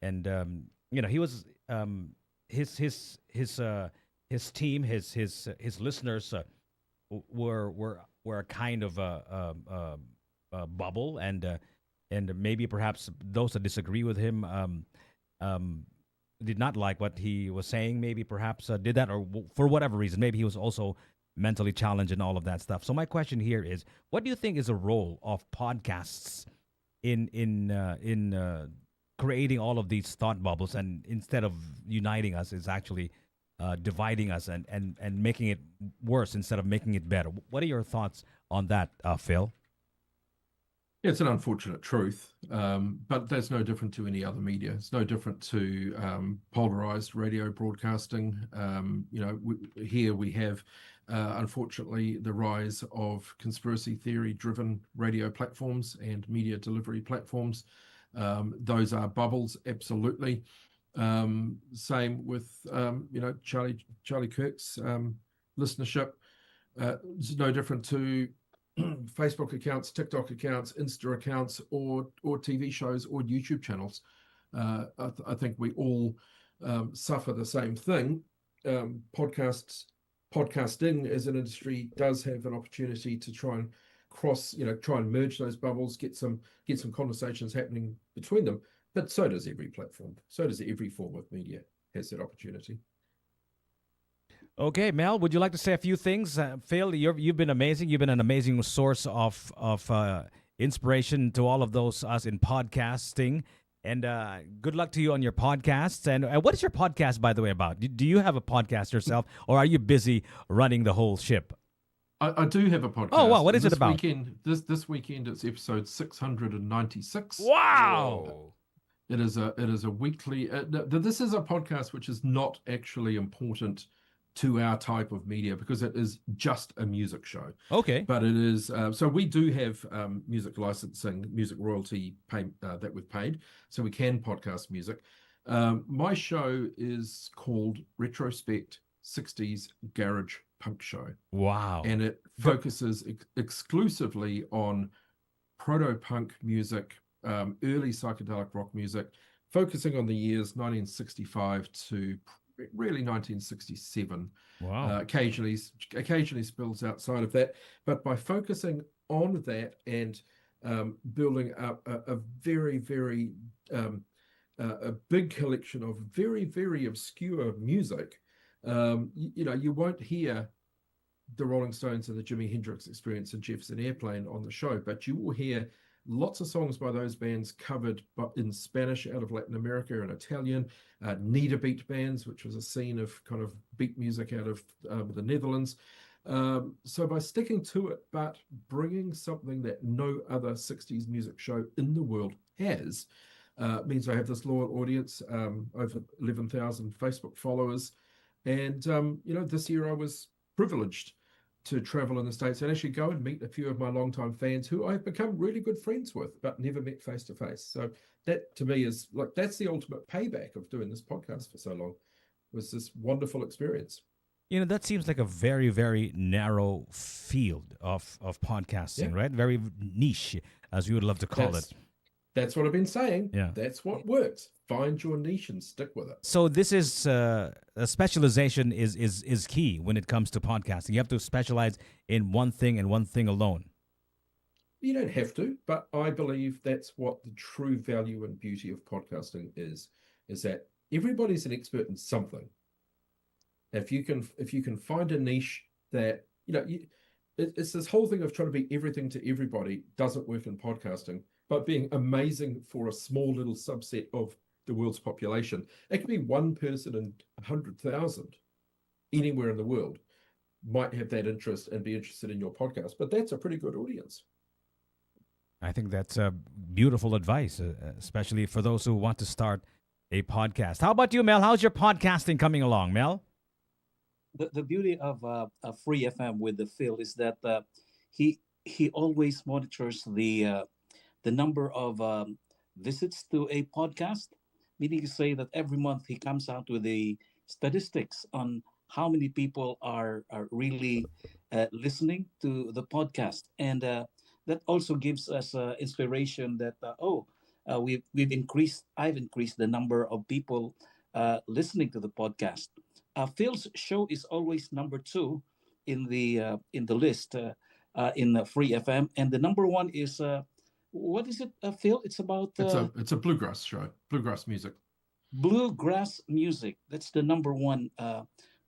he was his team, his listeners were a kind of a bubble, and maybe perhaps those that disagree with him did not like what he was saying. Maybe perhaps did that, or for whatever reason, maybe he was also mentally challenged and all of that stuff. So my question here is, what do you think is the role of podcasts in creating all of these thought bubbles, and instead of uniting us, is actually dividing us and making it worse instead of making it better? What are your thoughts on that, Phil? It's an unfortunate truth, but that's no different to any other media. It's no different to polarized radio broadcasting. Here we have, unfortunately, the rise of conspiracy theory-driven radio platforms and media delivery platforms. Those are bubbles, absolutely. Same with Charlie Kirk's listenership. It's no different to Facebook accounts, TikTok accounts, Insta accounts, or TV shows or YouTube channels. I think we all suffer the same thing. Podcasting as an industry does have an opportunity to try and try and merge those bubbles, get some conversations happening between them. But so does every platform. So does every form of media has that opportunity. Okay, Mel, would you like to say a few things? Phil, you've been amazing. You've been an amazing source of inspiration to all of those us in podcasting. And good luck to you on your podcasts. And what is your podcast, by the way, about? Do you have a podcast yourself, or are you busy running the whole ship? I do have a podcast. Oh, wow. What is it about? This weekend, it's episode 696. Wow. It is a weekly. This is a podcast which is not actually important to our type of media because it is just a music show. Okay. But it is, so we do have music licensing, music royalty pay, that we've paid, so we can podcast music. My show is called Retrospect 60s Garage Punk Show. Wow. And it focuses exclusively on proto-punk music, early psychedelic rock music, focusing on the years 1965 to really 1967. Wow. Occasionally spills outside of that, but by focusing on that and building up a very, very a big collection of very, very obscure music, you won't hear the Rolling Stones and the Jimi Hendrix Experience and Jefferson Airplane on the show, but you will hear lots of songs by those bands covered in Spanish out of Latin America and Italian, Neder beat bands, which was a scene of kind of beat music out of the Netherlands. So by sticking to it, but bringing something that no other 60s music show in the world has, means I have this loyal audience, over 11,000 Facebook followers. And, this year I was privileged to travel in the States and actually go and meet a few of my longtime fans who I've become really good friends with, but never met face to face. So that to me is like, that's the ultimate payback of doing this podcast for so long, was this wonderful experience. That seems like a very, very narrow field of podcasting, Yeah. right? Very niche, as you would love to call it. That's what I've been saying. Yeah. That's what works. Find your niche and stick with it. So this is a specialization is key when it comes to podcasting. You have to specialize in one thing and one thing alone. You don't have to, but I believe that's what the true value and beauty of podcasting is that everybody's an expert in something. If you can find a niche that, it's this whole thing of trying to be everything to everybody doesn't work in podcasting, but being amazing for a small little subset of the world's population. It could be one person in 100,000 anywhere in the world might have that interest and be interested in your podcast, but that's a pretty good audience. I think that's beautiful advice, especially for those who want to start a podcast. How about you, Mel? How's your podcasting coming along, Mel? The beauty of Free FM with the Phil is that he always monitors the number of visits to a podcast, meaning to say that every month he comes out with the statistics on how many people are really listening to the podcast, and that also gives us inspiration that I've increased the number of people listening to the podcast. Phil's show is always number 2 in the list in Free FM, and the number 1 is what is it, Phil? It's about it's a bluegrass show, bluegrass music. Bluegrass music. That's the number 1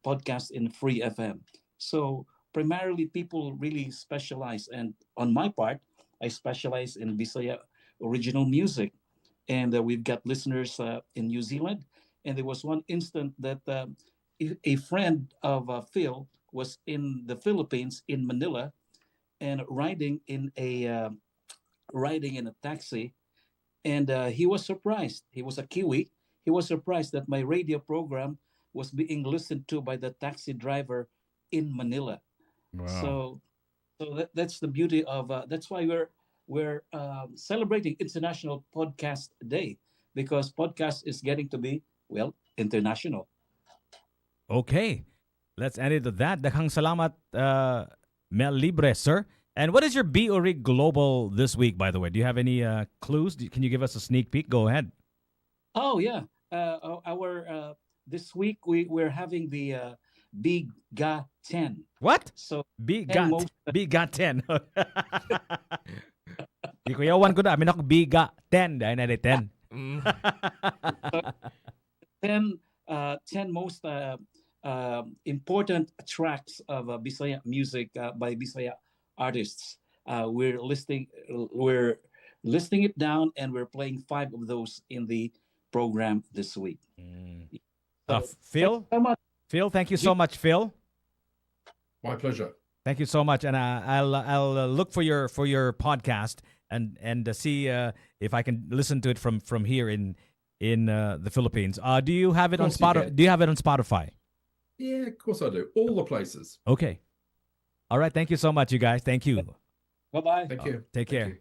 podcast in Free FM. So primarily, people really specialize, and on my part, I specialize in Bisaya original music, and we've got listeners in New Zealand. And there was one instant that a friend of Phil was in the Philippines, in Manila, and riding in a taxi, and he was surprised. He was a Kiwi. He was surprised that my radio program was being listened to by the taxi driver in Manila. Wow. So that's the beauty of that's why we're celebrating International Podcast Day, because podcast is getting to be, well, international. Okay, let's end it at that. Daghang salamat, Mel Libre, sir. And what is your BORI Global this week, by the way? Do you have any clues? Can you give us a sneak peek? Go ahead. Oh yeah, our this week we're having the Big Ga 10. What? So Big 10 got most- Big got 10. Di ko yawan ko na. Amin ako Big got 10. Dahil na 10. 10 most important tracks of Bisaya music by Bisaya artists. We're listing it down, and we're playing 5 of those in the program this week. So, Phil? thank you so much. Phil, thank you so much, Phil. My pleasure. Thank you so much, and I'll look for your podcast and see if I can listen to it from here in the Philippines. Do you have it on Of course you Spotify? can. Do you have it on Spotify? Yeah, of course I do. All the places. Okay. All right. Thank you so much, you guys. Thank you. Bye-bye. Thank you. Take Thank care. you.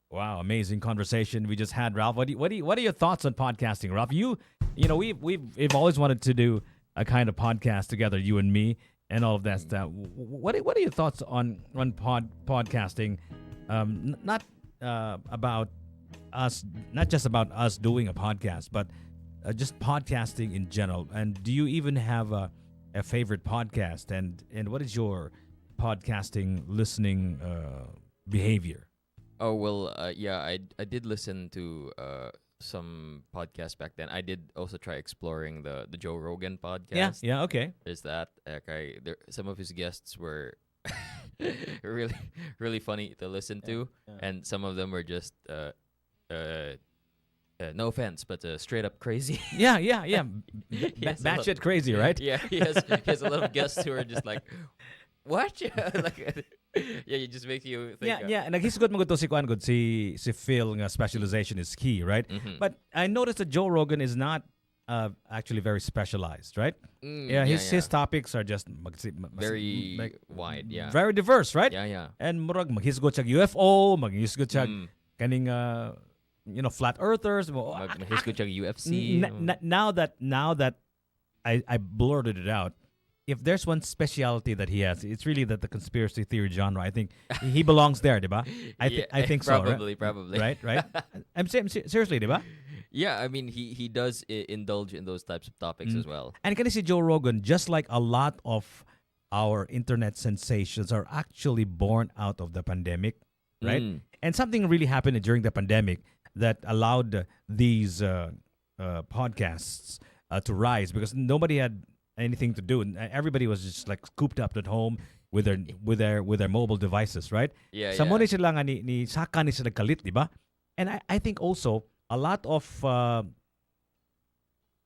Wow, amazing conversation we just had, Ralph. What are your thoughts on podcasting, Ralph? We've always wanted to do a kind of podcast together, you and me, and all of that stuff. What are your thoughts on podcasting? Not about us, not just about us doing a podcast, but just podcasting in general. And do you even have a favorite podcast? And what is your podcasting listening behavior? Oh well, yeah, I did listen to some podcasts back then. I did also try exploring the Joe Rogan podcast. Yeah, okay. There's that. Some of his guests were really really funny to listen to, and some of them were just no offense, but straight up crazy. Yeah. Yes, Batshit crazy, right? Yeah, he has a lot of guests who are just like, what? Like, Yeah, it just makes you think. Yeah. Naghisgot mo to si Kwan good si Phil nga specialization is key, right? Mhm. But I noticed that Joe Rogan is not actually very specialized, right? Yeah, Yeah, his topics are just very wide. Yeah. very diverse, right? Yeah. And murag maghisgot siya UFO, maghisgot siya Mm. kaning flat earthers. Mahisgot siya UFC. Now that I blurted it out, if there's one specialty that he has, it's really that the conspiracy theory genre. I think he belongs there, diba? I think so, right? Probably. Right. I'm saying seriously, diba? Yeah, I mean he does indulge in those types of topics as well. And can you see Joe Rogan, just like a lot of our internet sensations are actually born out of the pandemic, right? Mm. And something really happened during the pandemic that allowed these podcasts to rise because nobody had anything to do, and everybody was just like cooped up at home with their mobile devices, right? Yeah, Sa mo yeah. ni sila nga ni saka ni sila kalit, di ba? And I think also a lot of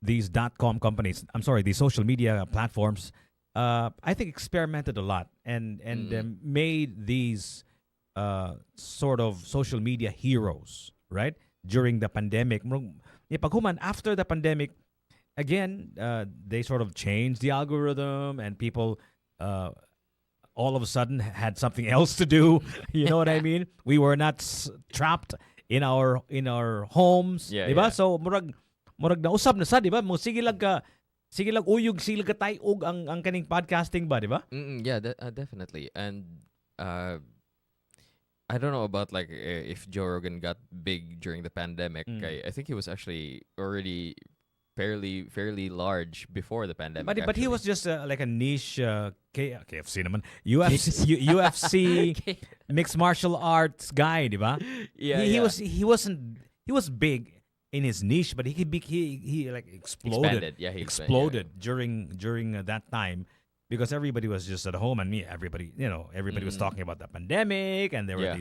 these .com companies, I'm sorry, these social media platforms, I think experimented a lot and made these sort of social media heroes, right? During the pandemic. Paghuman, after the pandemic, again, they sort of changed the algorithm and people all of a sudden had something else to do. You know what I mean? We were not trapped in our homes, Yeah, di ba? yeah. So murag nausab na sa, di ba? Mo sige lag uyog, sige lag katayog ang kaning podcasting ba, di ba? Yeah, definitely. And I don't know about like if Joe Rogan got big during the pandemic. I think he was actually already fairly large before the pandemic. But he actually. was just like a niche KFC naman. UFC mixed martial arts guy, di ba? Yeah, he yeah. was big in his niche, but he like exploded. Expanded. Yeah, he exploded during that time because everybody was just at home and everybody was talking about the pandemic and there were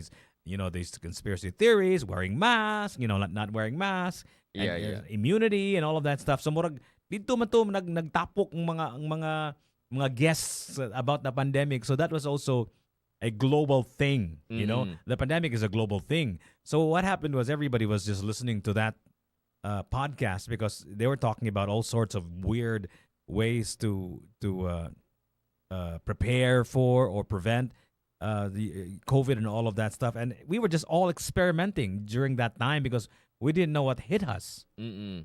Yeah. these conspiracy theories, wearing masks, not wearing masks, and, Yeah. immunity and all of that stuff. So murag dito man to nagtapok ang mga guests about the pandemic. So that was also a global thing, The pandemic is a global thing. So what happened was everybody was just listening to that podcast because they were talking about all sorts of weird ways to prepare for or prevent the COVID and all of that stuff. And we were just all experimenting during that time because we didn't know what hit us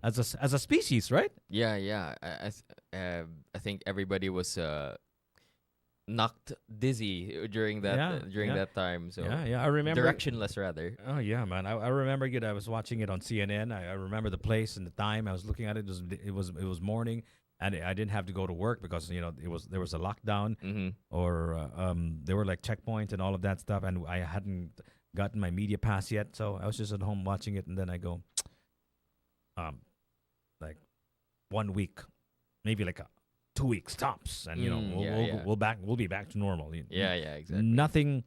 as a species, right? Yeah. I think everybody was knocked dizzy during that that time. So Yeah. I remember directionless rather. Oh yeah, man. I remember it. I was watching it on CNN. I remember the place and the time. I was looking at it. It was morning, and I didn't have to go to work because there was a lockdown or there were like checkpoints and all of that stuff, and I hadn't gotten my media pass yet, so I was just at home watching it, and then I go, like 1 week, maybe like 2 weeks tops, and we'll be back to normal. Yeah, exactly. Nothing.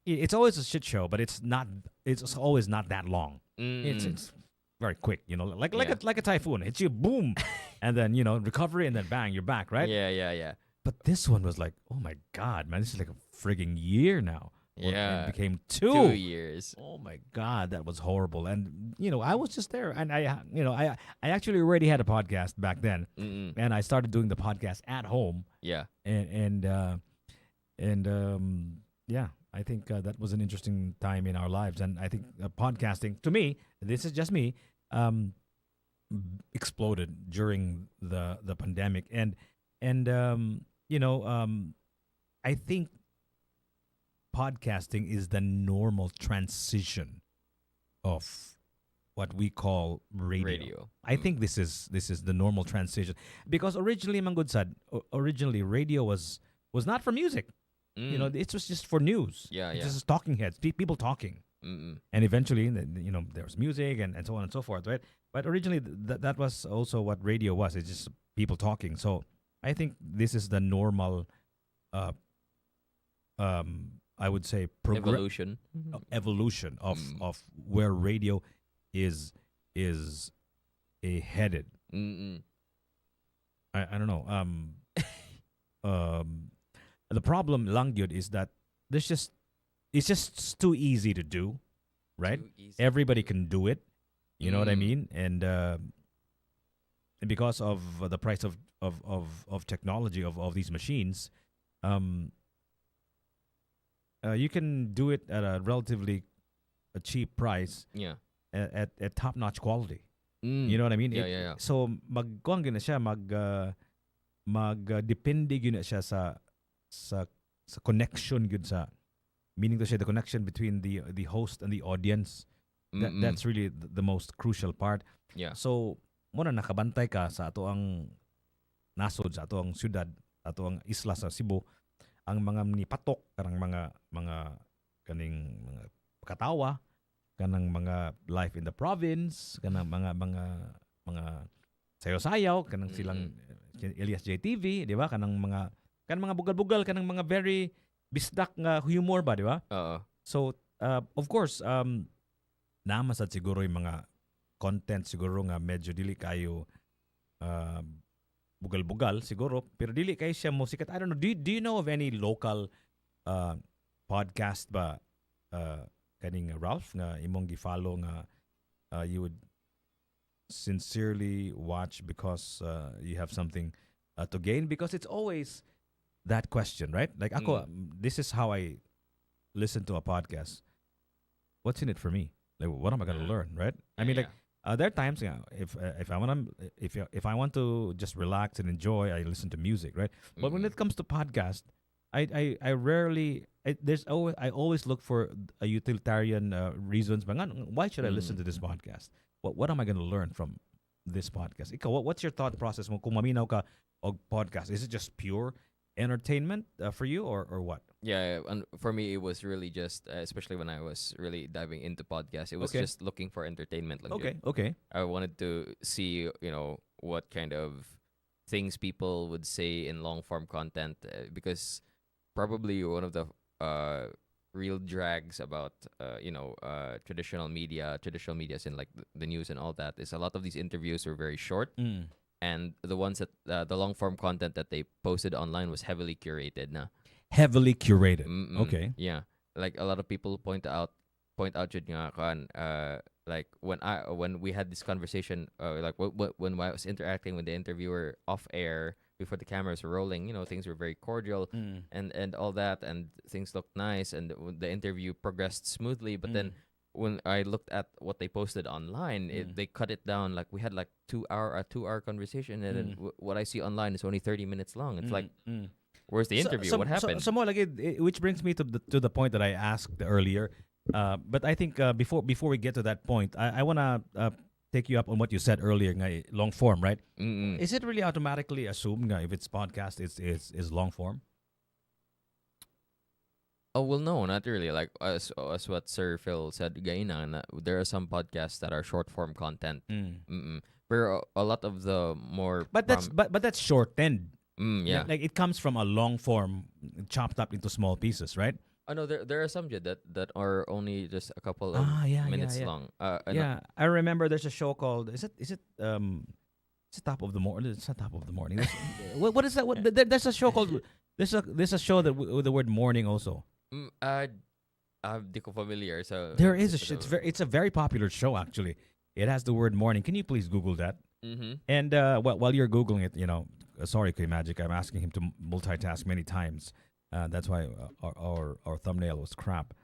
It's always a shit show, but it's not. It's always not that long. It's very quick, like a typhoon. Hits you, boom, and then recovery, and then bang, you're back, right? Yeah. But this one was like, oh my god, man, this is like a frigging year now. Well, Yeah. it became 2 years. Oh my god, that was horrible. And I was just there, and I actually already had a podcast back then, and I started doing the podcast at home, Yeah. and yeah, I think that was an interesting time in our lives, and I think podcasting, to me, this is just me, exploded during the pandemic, and I think podcasting is the normal transition of what we call radio. I think this is the normal transition because originally, Mangud said, originally radio was not for music. It was just for news. Yeah. It's just talking heads, people talking. And eventually, there was music and so on and so forth, right? But originally, that was also what radio was. It's just people talking. So I think this is the normal, I would say, evolution of where radio is headed. I don't know. The problem lang yun is that there's just it's just too easy to do, right? Too easy. Everybody can do it. You know what I Mm. mean? And because of the price of technology of these machines, um, you can do it at a relatively a cheap price Yeah. at top notch quality. Mm. You know what I mean? Yeah, yeah, yeah. So magkuang gina siya depende gina siya sa connection gud sa meaning to say the connection between the host and the audience. Mm-mm. That's really the most crucial part. Yeah. So mo na nakabantay ka sa ato ang nasod sa ato ang syudad, ato ang isla sa Cebu, ang mga nipatok kanang mga kaning mga katawa, kanang mga life in the province, kanang mga sayaw-sayaw, kanang silang Elias JTV, di ba? Kanang mga bugal-bugal, kanang mga very bisdak nga humor ba, di ba? Oo. So, of course, namasad siguro yung mga content siguro nga medyo dili kayo uh, bugal-bugal siguro, pero dili kayo siya mo sikat. I don't know, do you know of any local uh, podcast ba kaning Ralph nga imong gi-follow nga you would sincerely watch because you have something to gain? Because it's always that question, right? Like ako, this is how I listen to a podcast. What's in it for me? Like, what am I gonna learn, right? I mean, like, there are times if I want to just relax and enjoy, I listen to music, right? But when it comes to podcast, I rarely I always look for a utilitarian reasons. Why should I listen to this podcast? What am I gonna learn from this podcast? Ikaw, what's your thought process mo kung maminaw ka og podcast? Is it just pure entertainment for you or what? Yeah, and for me, it was really just, especially when I was really diving into podcasts, it was Okay. just looking for entertainment. Lang Okay, yun. okay. I wanted to see, what kind of things people would say in long form content, because probably one of the real drags about, traditional medias in like the news and all that is a lot of these interviews were very short, and the ones that the long form content that they posted online was heavily curated. Na. Heavily curated. Mm-mm. Okay. Yeah. Like a lot of people point out jud nga kan like when we had this conversation like when I was interacting with the interviewer off air before the cameras were rolling, things were very cordial and all that, and things looked nice, and the interview progressed smoothly, but then when I looked at what they posted online, they cut it down. Like we had like a 2 hour conversation, and then what I see online is only 30 minutes long. It's like, where's the interview? What happened? So more like which brings me to the point that I asked earlier. But I think before we get to that point, I wanna take you up on what you said earlier, nga, long form, right? Is it really automatically assumed nga, if it's podcast is long form? Oh well, no, not really. Like as what Sir Phil said, gaina, there are some podcasts that are short form content. Pero a lot of the more But that's shortened. yeah. Like it comes from a long form chopped up into small pieces, right? Oh no, there are some that are only just a couple of minutes long. Yeah, I remember there's a show called is it Top of the Morning? It's not Top of the Morning. What is that? There's a show called there's a show that with the word morning also. Di ko familiar. So There is a it's a very popular show actually. It has the word morning. Can you please Google that? And while you're googling it, sorry, K Magic, I'm asking him to multitask many times. That's why our thumbnail was crap.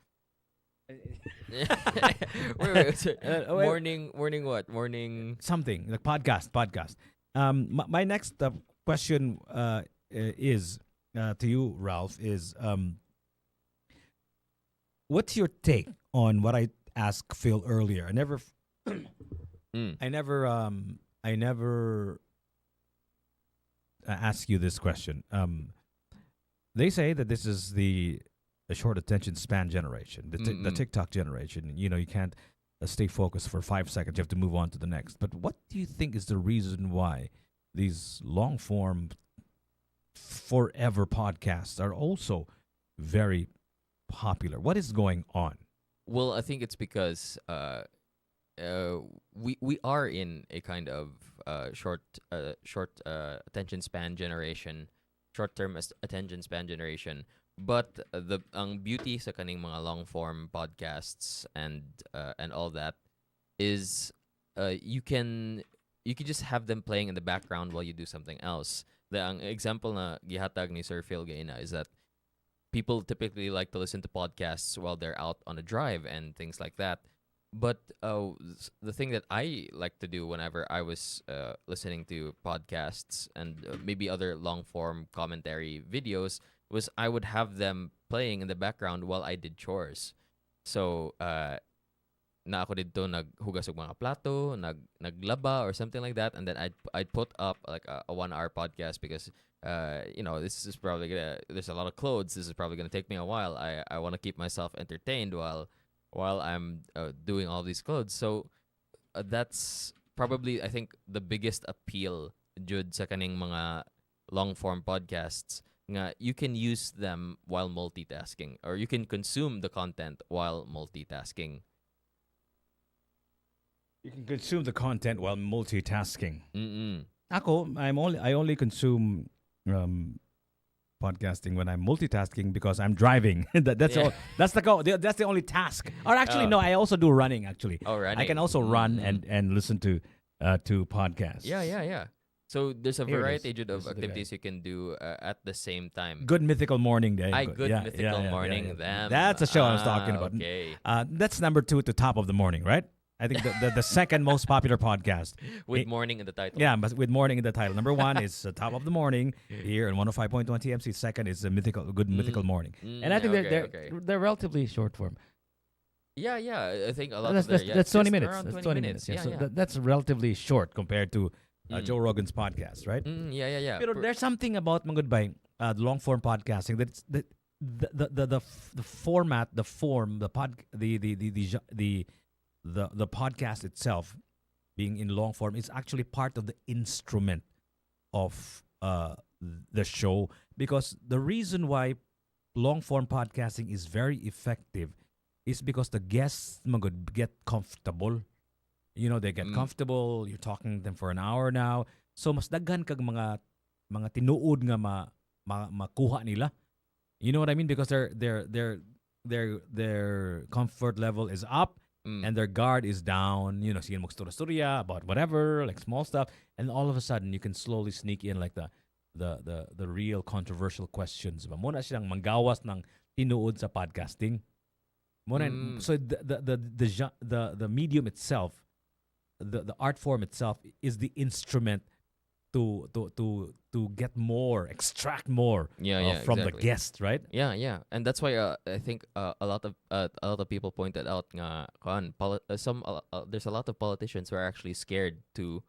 wait. Morning what? Morning Something like podcast. My next question is to you, Ralph. Is what's your take on what I asked Phil earlier? I never ask you this question. They say that this is the short attention span generation, the TikTok generation. You can't stay focused for 5 seconds. You have to move on to the next. But what do you think is the reason why these long form, forever podcasts are also very popular? What is going on? Well, I think it's because we are in a kind of short attention span generation, short-term attention span generation. But the ang beauty sa kaning mga long-form podcasts and all that is you can just have them playing in the background while you do something else. The ang example na gihatag ni Sir Phil Gaina is that people typically like to listen to podcasts while they're out on a drive and things like that. But the thing that I like to do whenever I was listening to podcasts and maybe other long form commentary videos was I would have them playing in the background while I did chores. So na ako dito naghugas og mga plato, naglaba or something like that, and then I'd put up like a 1 hour podcast because this is probably there's a lot of clothes. This is probably gonna take me a while. I want to keep myself entertained while I'm doing all these clothes. So that's probably I think the biggest appeal jud sa kaning mga long form podcasts nga you can use them while multitasking or you can consume the content while multitasking. You can consume the content while multitasking. Mm-mm. I only consume podcasting when I'm multitasking because I'm driving. That's all. That's that's the only task. Or actually, no, I also do running. Actually, running. I can also run and listen to podcasts. Yeah. So there's a Here it variety is. of This is the activities you can do at the same time. Good mythical morning day. Good mythical morning. Them. That's the show I was talking about. Okay. That's number 2 at the top of the morning, right? I think the second most popular podcast. With morning in the title. Yeah, but with morning in the title. Number 1 is Top of the Morning here in 105.1 TMC. Second is Good Mythical Morning. And I think they're relatively short form. Yeah. I think a lot That's, of their, that's 20 just minutes. around That's 20 minutes. Yeah, so Yeah. that's relatively short compared to Joe Rogan's podcast, right? Yeah. But there's something about mga goodbye, long form podcasting that's the format, the form, the podcast itself being in long form is actually part of the instrument of the show, because the reason why long form podcasting is very effective is because the guests get comfortable. They get comfortable. You're talking to them for an hour now. So mas daghan kag mga tinuod nga makuha nila. You know what I mean? Because their comfort level is up and their guard is down. Sige mo storya about whatever, like small stuff, and all of a sudden you can slowly sneak in like the real controversial questions. Muna siyang manggawas ng tinuod sa podcasting. So the medium itself, the art form itself is the instrument to get more, extract more from the guest, right? Yeah, and that's why I think a lot of people pointed out nga there's a lot of politicians who are actually scared to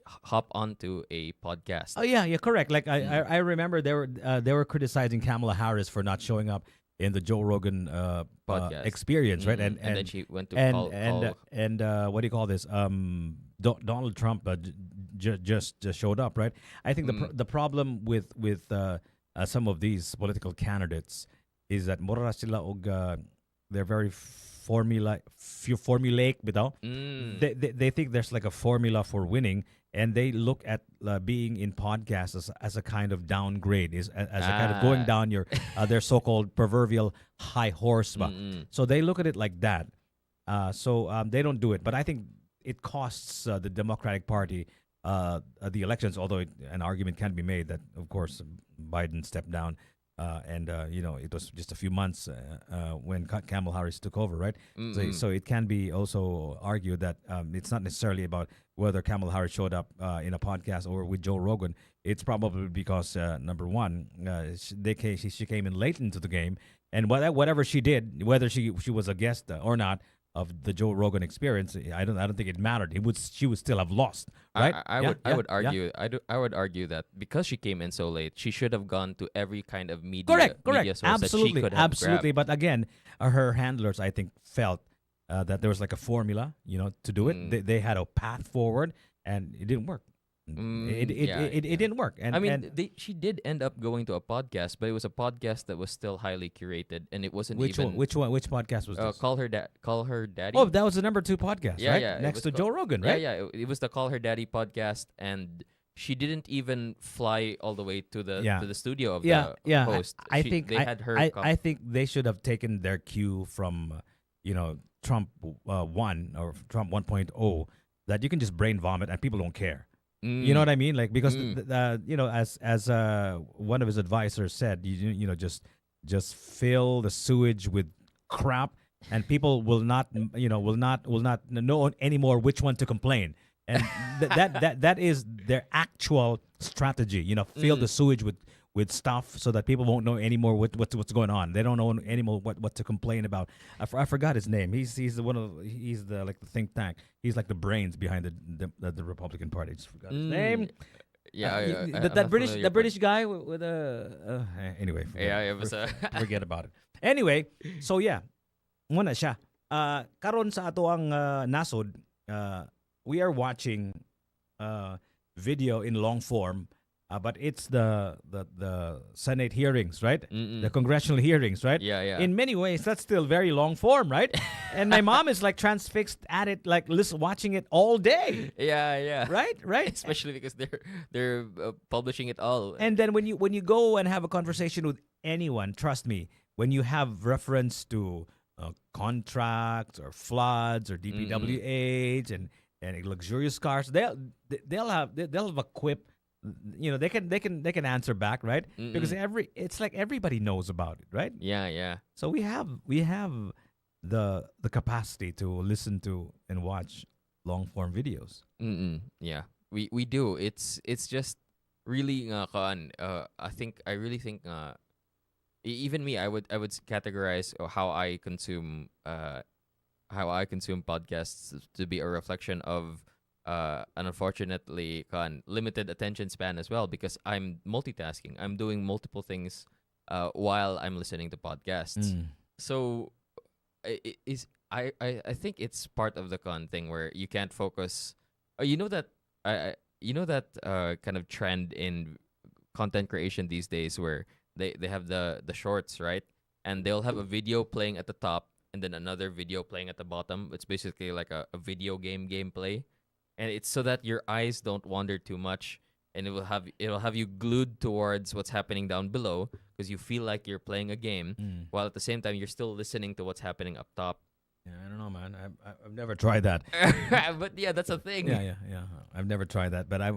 hop onto a podcast. Oh yeah, correct. Like I remember they were criticizing Kamala Harris for not showing up in the Joe Rogan podcast experience, right? And then she went to call what do you call this? Donald Trump just showed up, right? I think the problem with some of these political candidates is that mura sila og they're very formulaic bitaw. They think there's like a formula for winning, and they look at being in podcasts as a kind of downgrade, as a kind of going down their so-called proverbial high horse. So they look at it like that. So they don't do it. But I think it costs the Democratic Party the elections, although an argument can be made that, of course, Biden stepped down. And it was just a few months when Kamala Harris took over, right? So it can be also argued that it's not necessarily about whether Kamala Harris showed up in a podcast or with Joe Rogan. It's probably because number one, she came in late into the game, and whatever she did, whether she was a guest or not of the Joe Rogan experience, I don't think it mattered. She would still have lost, right? I would argue that because she came in so late, she should have gone to every kind of media. Correct. Media source Absolutely, that she could have absolutely. grabbed. But again, her handlers, I think, felt that there was like a formula, to do it. They had a path forward, and it didn't work. It didn't work. And I mean, she did end up going to a podcast, but it was a podcast that was still highly curated, and it wasn't which even one? Which podcast was this? Call Her Daddy. Oh, that was the number 2 podcast, right? Yeah. Next to Joe Rogan, right? Yeah. It was the Call Her Daddy podcast, and she didn't even fly all the way to Yeah. the studio of Yeah, the yeah. host. I She, think they had her I think they should have taken their cue from Trump 1 or Trump 1.0, that you can just brain vomit and people don't care. You know what I mean? Like, because as one of his advisors said, just fill the sewage with crap, and people will not will not know anymore which one to complain. And that is their actual strategy. Fill the sewage with stuff so that people won't know anymore what's going on. They don't know anymore what to complain about. I forgot his name. He's the like the think tank. He's like the brains behind the Republican Party. I just forgot his name. Yeah, That I'm that not British familiar, the but- British guy with anyway. Yeah, it was Forget about it. Anyway, so yeah, muna siya. Karon sa ato ang nasod, we are watching video in long form, but it's the Senate hearings, right? The congressional hearings, right? Yeah. In many ways, that's still very long form, right? And my mom is like transfixed at it, like watching it all day. Yeah. Right. Especially because they're publishing it all. And then when you go and have a conversation with anyone, trust me, when you have reference to contracts or floods or DPWH and luxurious cars, they'll have a quip. They can answer back, right? Because it's like everybody knows about it, right? Yeah. So we have the capacity to listen to and watch long form videos. Yeah, we do. It's just really I really think even me, I would categorize how I consume podcasts to be a reflection of an unfortunately limited attention span as well, because I'm multitasking. I'm doing multiple things while I'm listening to podcasts. So I think it's part of the thing where you can't focus. That kind of trend in content creation these days where they have the shorts, right? And they'll have a video playing at the top and then another video playing at the bottom. It's basically like a video gameplay. And it's so that your eyes don't wander too much, and it'll have you glued towards what's happening down below, because you feel like you're playing a game while at the same time you're still listening to what's happening up top. Yeah, I don't know, man. I've never tried that. But yeah, that's a thing. Yeah. I've never tried that, but I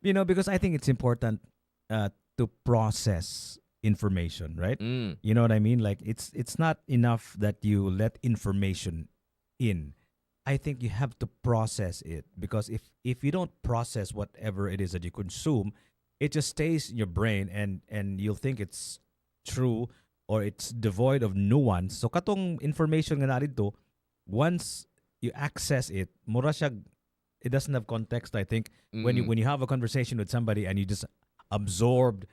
because I think it's important to process information, right? You know what I mean? Like it's not enough that you let information in. I think you have to process it, because if you don't process whatever it is that you consume, it just stays in your brain, and you'll think it's true or it's devoid of nuance. So katong information nga narito, once you access it, mura siya, it doesn't have context. I think when you have a conversation with somebody and you just absorbed,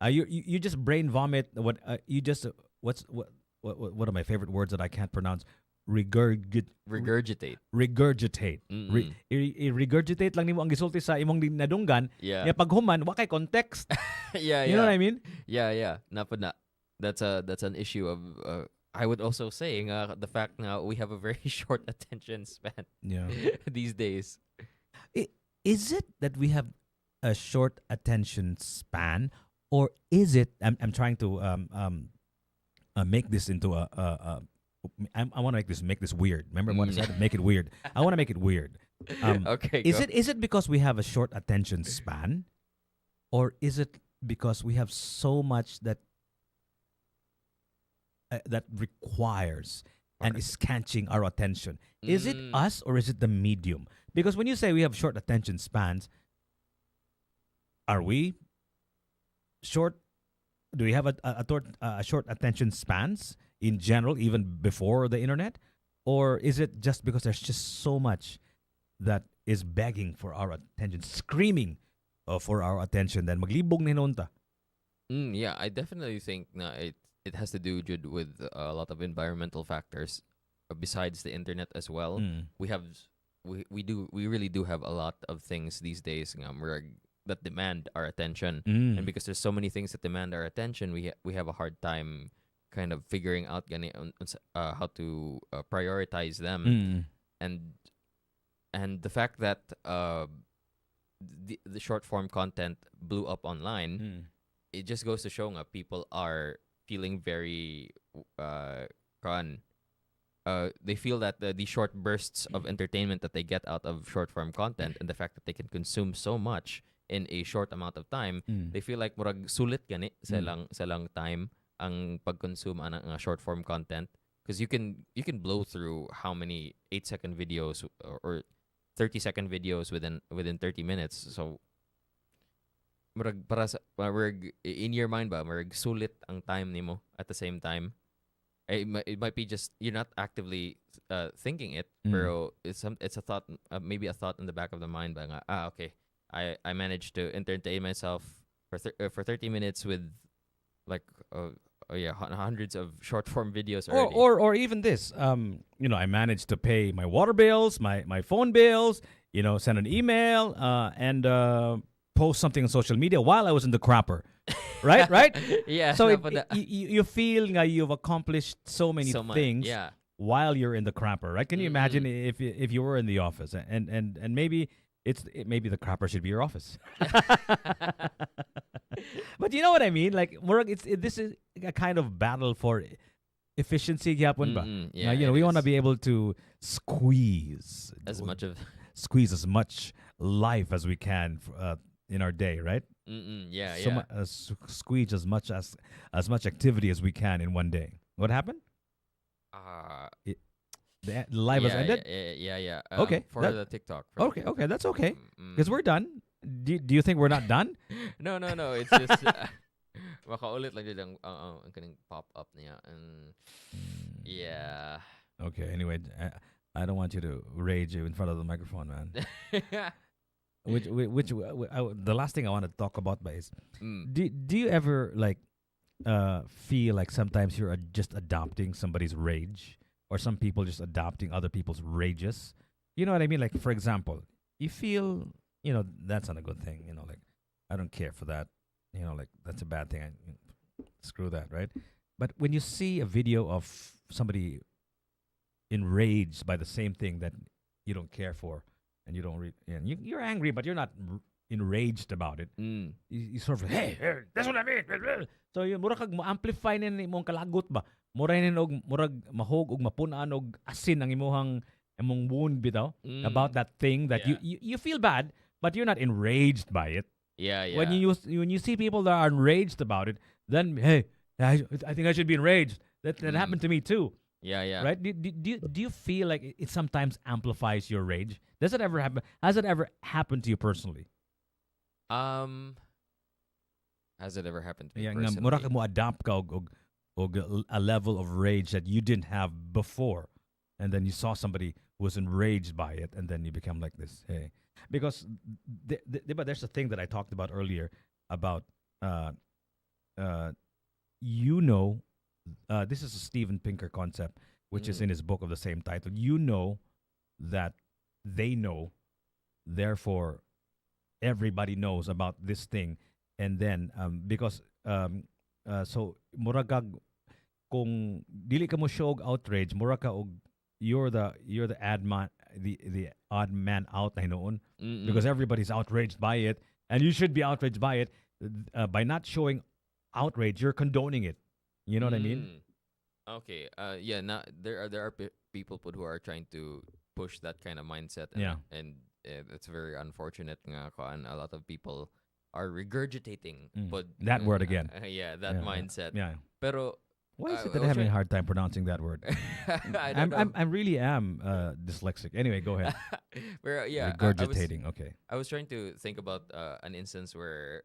you just brain vomit what you just what are my favorite words that I can't pronounce? Regurgitate. Regurgitate lang nimo ang gisulti sa imong nadunggan. Yeah. Pag human wa kay context. Yeah. You know what I mean? Yeah. Napad. That's an issue of I would also say the fact now we have a very short attention span. Yeah. These days. Is it that we have a short attention span, or is it? I'm trying to make this into I want to make this weird. Remember what I said? Make it weird. I want to make it weird. Okay. Is it because we have a short attention span, or is it because we have so much that requires and is catching our attention? Is it us, or is it the medium? Because when you say we have short attention spans, are we short? Do we have a short attention spans in general, even before the internet? Or is it just because there's just so much that is begging for our attention, screaming for our attention, then maglibog na hinunta? Yeah, I definitely think it has to do, Jude, with a lot of environmental factors besides the internet as well. We really do have a lot of things these days that demand our attention, and because there's so many things that demand our attention, we have a hard time kind of figuring out how to prioritize them. And the fact that the short form content blew up online, Mm. it just goes to show nga people are feeling very kan they feel that the short bursts of entertainment that they get out of short form content and the fact that they can consume so much in a short amount of time, Mm. they feel like murag sulit gani Mm. sa lang time ang pag-consume ana nga short form content, because you can blow through how many 8-second videos or 30-second videos within 30 minutes. So murag para sa murag in your mind ba murag sulit ang time nimo at the same time. It might be just you're not actively thinking it, Mm. pero it's a thought, maybe a thought in the back of the mind ba nga, okay, I managed to entertain myself for 30 minutes with like hundreds of short form videos Or, already. or even this, I managed to pay my water bills, my phone bills, send an email, and post something on social media while I was in the crapper, right? Right. Yeah. So napanda- you feel nga you've accomplished so many so much. things Yeah. while you're in the crapper, right? Can you imagine if you were in the office and maybe maybe the crapper should be your office. But you know what I mean? Like, this is a kind of battle for efficiency. Gyapon ba? Yeah. We it want to is. be able to squeeze as much of as much life as we can in our day, right? yeah. So squeeze as much activity as we can in one day. What happened? uh, The live has yeah, ended. Yeah. Okay, For that- the TikTok. for the Okay, TikTok. that's okay. Mm. Because we're done. Do you think we're not done? No. It's just makaulit lang dyan ang kaning pop up niya. And yeah. Okay. Anyway, I don't want you to rage in front of the microphone, man. The last thing I want to talk about is Mm. do you ever like feel like sometimes you're just adopting somebody's rage, or some people just adopting other people's rages? You know what I mean? Like, for example, you feel that's not a good thing. Like, I don't care for that. Like, that's a bad thing. Screw that, right? But when you see a video of somebody enraged by the same thing that you don't care for, and you don't you're angry, but you're not enraged about it. Mm. You sort of, hey, that's what I mean. So yun, mura kag mo-amplify nin imong kalagot ba? Mura nin og murag mahog og mapunan og asin ang imong wound bitaw about that thing that Yeah. you feel bad, but you're not enraged by it. Yeah. When you see people that are enraged about it, then hey, I think I should be enraged. That happened to me too. Yeah. Right? Do you feel like it sometimes amplifies your rage? Does it ever happen? Has it ever happened to you personally? Has it ever happened to me Yeah, nga personally? mura ka mo adapt ka og a level of rage that you didn't have before, and then you saw somebody who was enraged by it, and then you become like this. Hey, because but there's a thing that I talked about earlier about this is a Steven Pinker concept, which is in his book of the same title. You know that they know, therefore everybody knows about this thing, and then because so muragag kung dili ka mo show og outrage, mura ka og you're the the odd man out na hinoon, because everybody's outraged by it, and you should be outraged by it. By not showing outrage, you're condoning it. You know what I mean? Okay. Yeah. There are people who are trying to push that kind of mindset. Yeah. And it's very unfortunate nga kuan, a lot of people are regurgitating but That word again. Yeah, that mindset. Yeah. Pero Why is it I that I'm was having a trying- hard time pronouncing that word? I don't know. I really am dyslexic. Anyway, go ahead. Where yeah, Regurgitating. Okay. I was trying to think about an instance where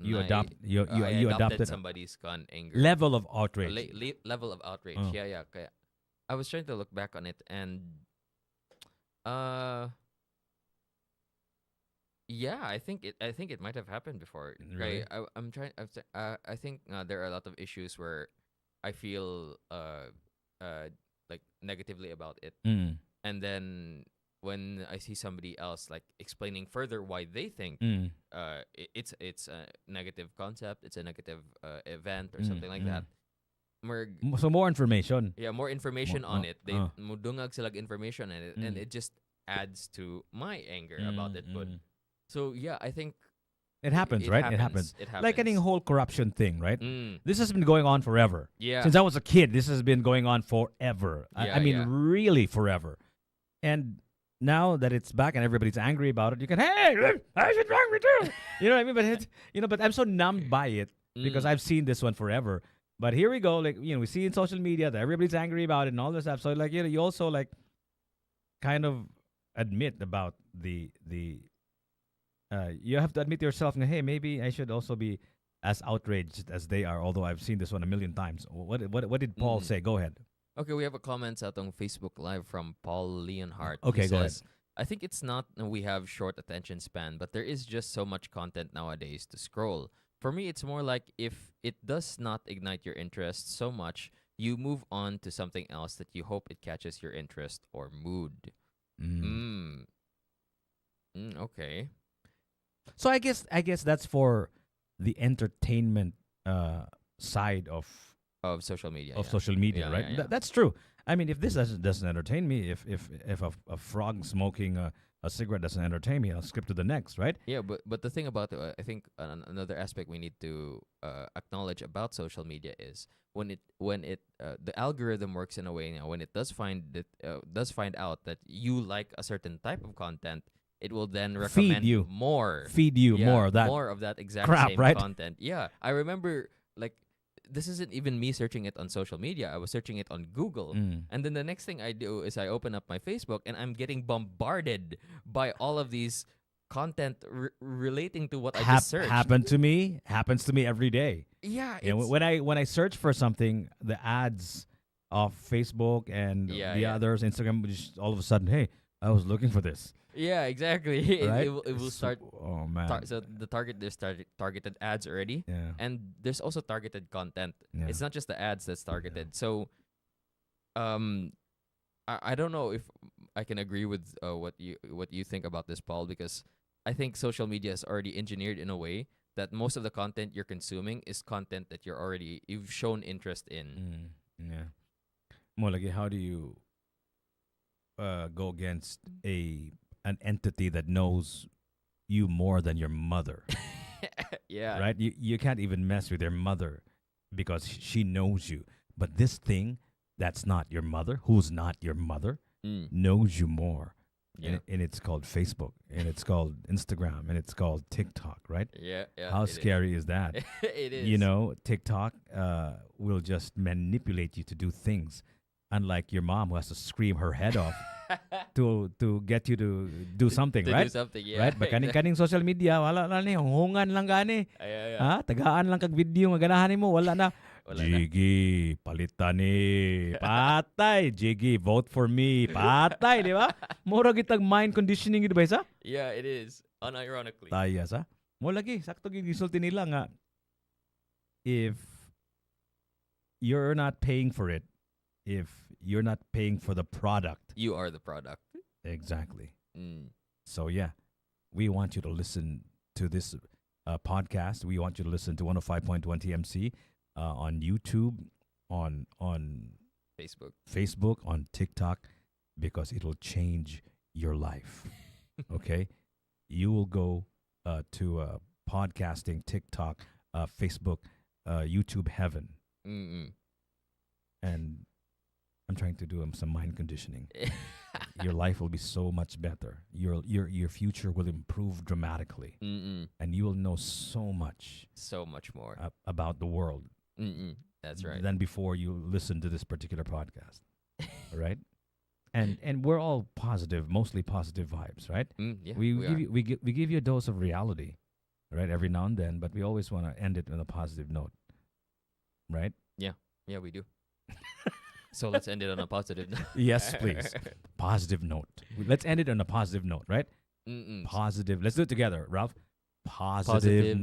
You I adopted adopted somebody's anger level of outrage. level of outrage. Oh. Yeah. Kaya I was trying to look back on it, and yeah, I think it might have happened before. Really? I think there are a lot of issues where I feel like negatively about it, Mm. and then when I see somebody else like explaining further why they think Mm. it's a negative concept, it's a negative event or something like that. So more information. Yeah, more information Mo- on mo- it. They ah. mudungag sila information on it, and Mm. it just adds to my anger about it. But So yeah, I think It happens, right? It happens. It Like any happens. whole corruption thing, right? Mm, This has been going on forever. yeah. Since I was a kid, this has been going on forever. Yeah, I mean, yeah. really forever. And now that it's back and everybody's angry about it, you can, hey, I should angry too. You know what I mean? But but I'm so numbed by it because Mm. I've seen this one forever. But here we go, like we see in social media that everybody's angry about it and all this stuff. So like you also like kind of admit about the you have to admit to yourself, hey, maybe I should also be as outraged as they are. Although I've seen this one a million times. What did Paul say? Go ahead. Okay, we have a comments out on Facebook Live from Paul Leonhardt. Okay, He go ahead. says, I think it's not we have short attention span, but there is just so much content nowadays to scroll. For me, it's more like if it does not ignite your interest so much, you move on to something else that you hope it catches your interest or mood. Mm. Okay. So I guess that's for the entertainment side of Of social media. yeah. social media, Yeah, right? yeah, yeah. That's true. I mean, if this doesn't entertain me, if a frog smoking a cigarette doesn't entertain me, I'll skip to the next, right? Yeah, but the thing about I think another aspect we need to acknowledge about social media is when it the algorithm works in a way now when it does find out that you like a certain type of content, it will then recommend you. more Feed you yeah, more of that exact crap, same right? content. Yeah, I remember like this isn't even me searching it on social media. I was searching it on Google. And then the next thing I do is I open up my Facebook and I'm getting bombarded by all of these content relating to what I just searched. Happens to me every day. Yeah, You know, when I search for something, the ads of Facebook and Yeah, the yeah. others, Instagram, would just all of a sudden, hey, I was looking for this. yeah, exactly. Right? It will So- start. Oh man. So the there's targeted ads already, Yeah. and there's also targeted content. Yeah. It's not just the ads that's targeted. So, I don't know if I can agree with what you think about this, Paul, because I think social media is already engineered in a way that most of the content you're consuming is content that you've shown interest in. Yeah. More like, how do you go against an entity that knows you more than your mother, Yeah. right? You can't even mess with your mother because she knows you. But this thing that's not your mother, who's not your mother, Mm. knows you more. Yeah. And it's called Facebook, and it's called Instagram, and it's called TikTok, right? Yeah. Yeah. How it is. scary is that? It is. You know, TikTok will just manipulate you to do things, unlike your mom who has to scream her head off to get you to do something, to right? do something, yeah. Right? But kaning social media, wala na ni, hungan lang gani. Yeah. Ha? Tagaan lang kag video nga ganahan mo, wala na. Wala na. Jiggy, palitan ni. Patay, Jiggy, vote for me. Patay, di ba? Mura gitag mind conditioning, di ba isa? Yeah, it is. Unironically. Tayas, ha? Mo lagi, sakto gisulti nila nga. If you're not paying for it, if you're not paying for the product, You are the product. exactly. Mm. So yeah, we want you to listen to this podcast. We want you to listen to 105.1 TMC on YouTube, on Facebook. on TikTok, because it will change your life. Okay, you will go to podcasting, TikTok, Facebook, YouTube heaven, Mm-mm. and I'm trying to do some mind conditioning. Your life will be so much better. Your future will improve dramatically, Mm-mm. and you will know so much So much more. about the world Mm-mm. That's right. than before you listen to this particular podcast. Right? And we're all positive, mostly positive vibes, right? Yeah, we are. give you we give you a dose of reality, right? Every now and then, but we always want to end it on a positive note, right? Yeah, we do. So let's end it on a positive note. Yes, please. Positive note. Let's end it on a positive note, right? Mm-mm. Positive. Let's do it together, Ralph. Positive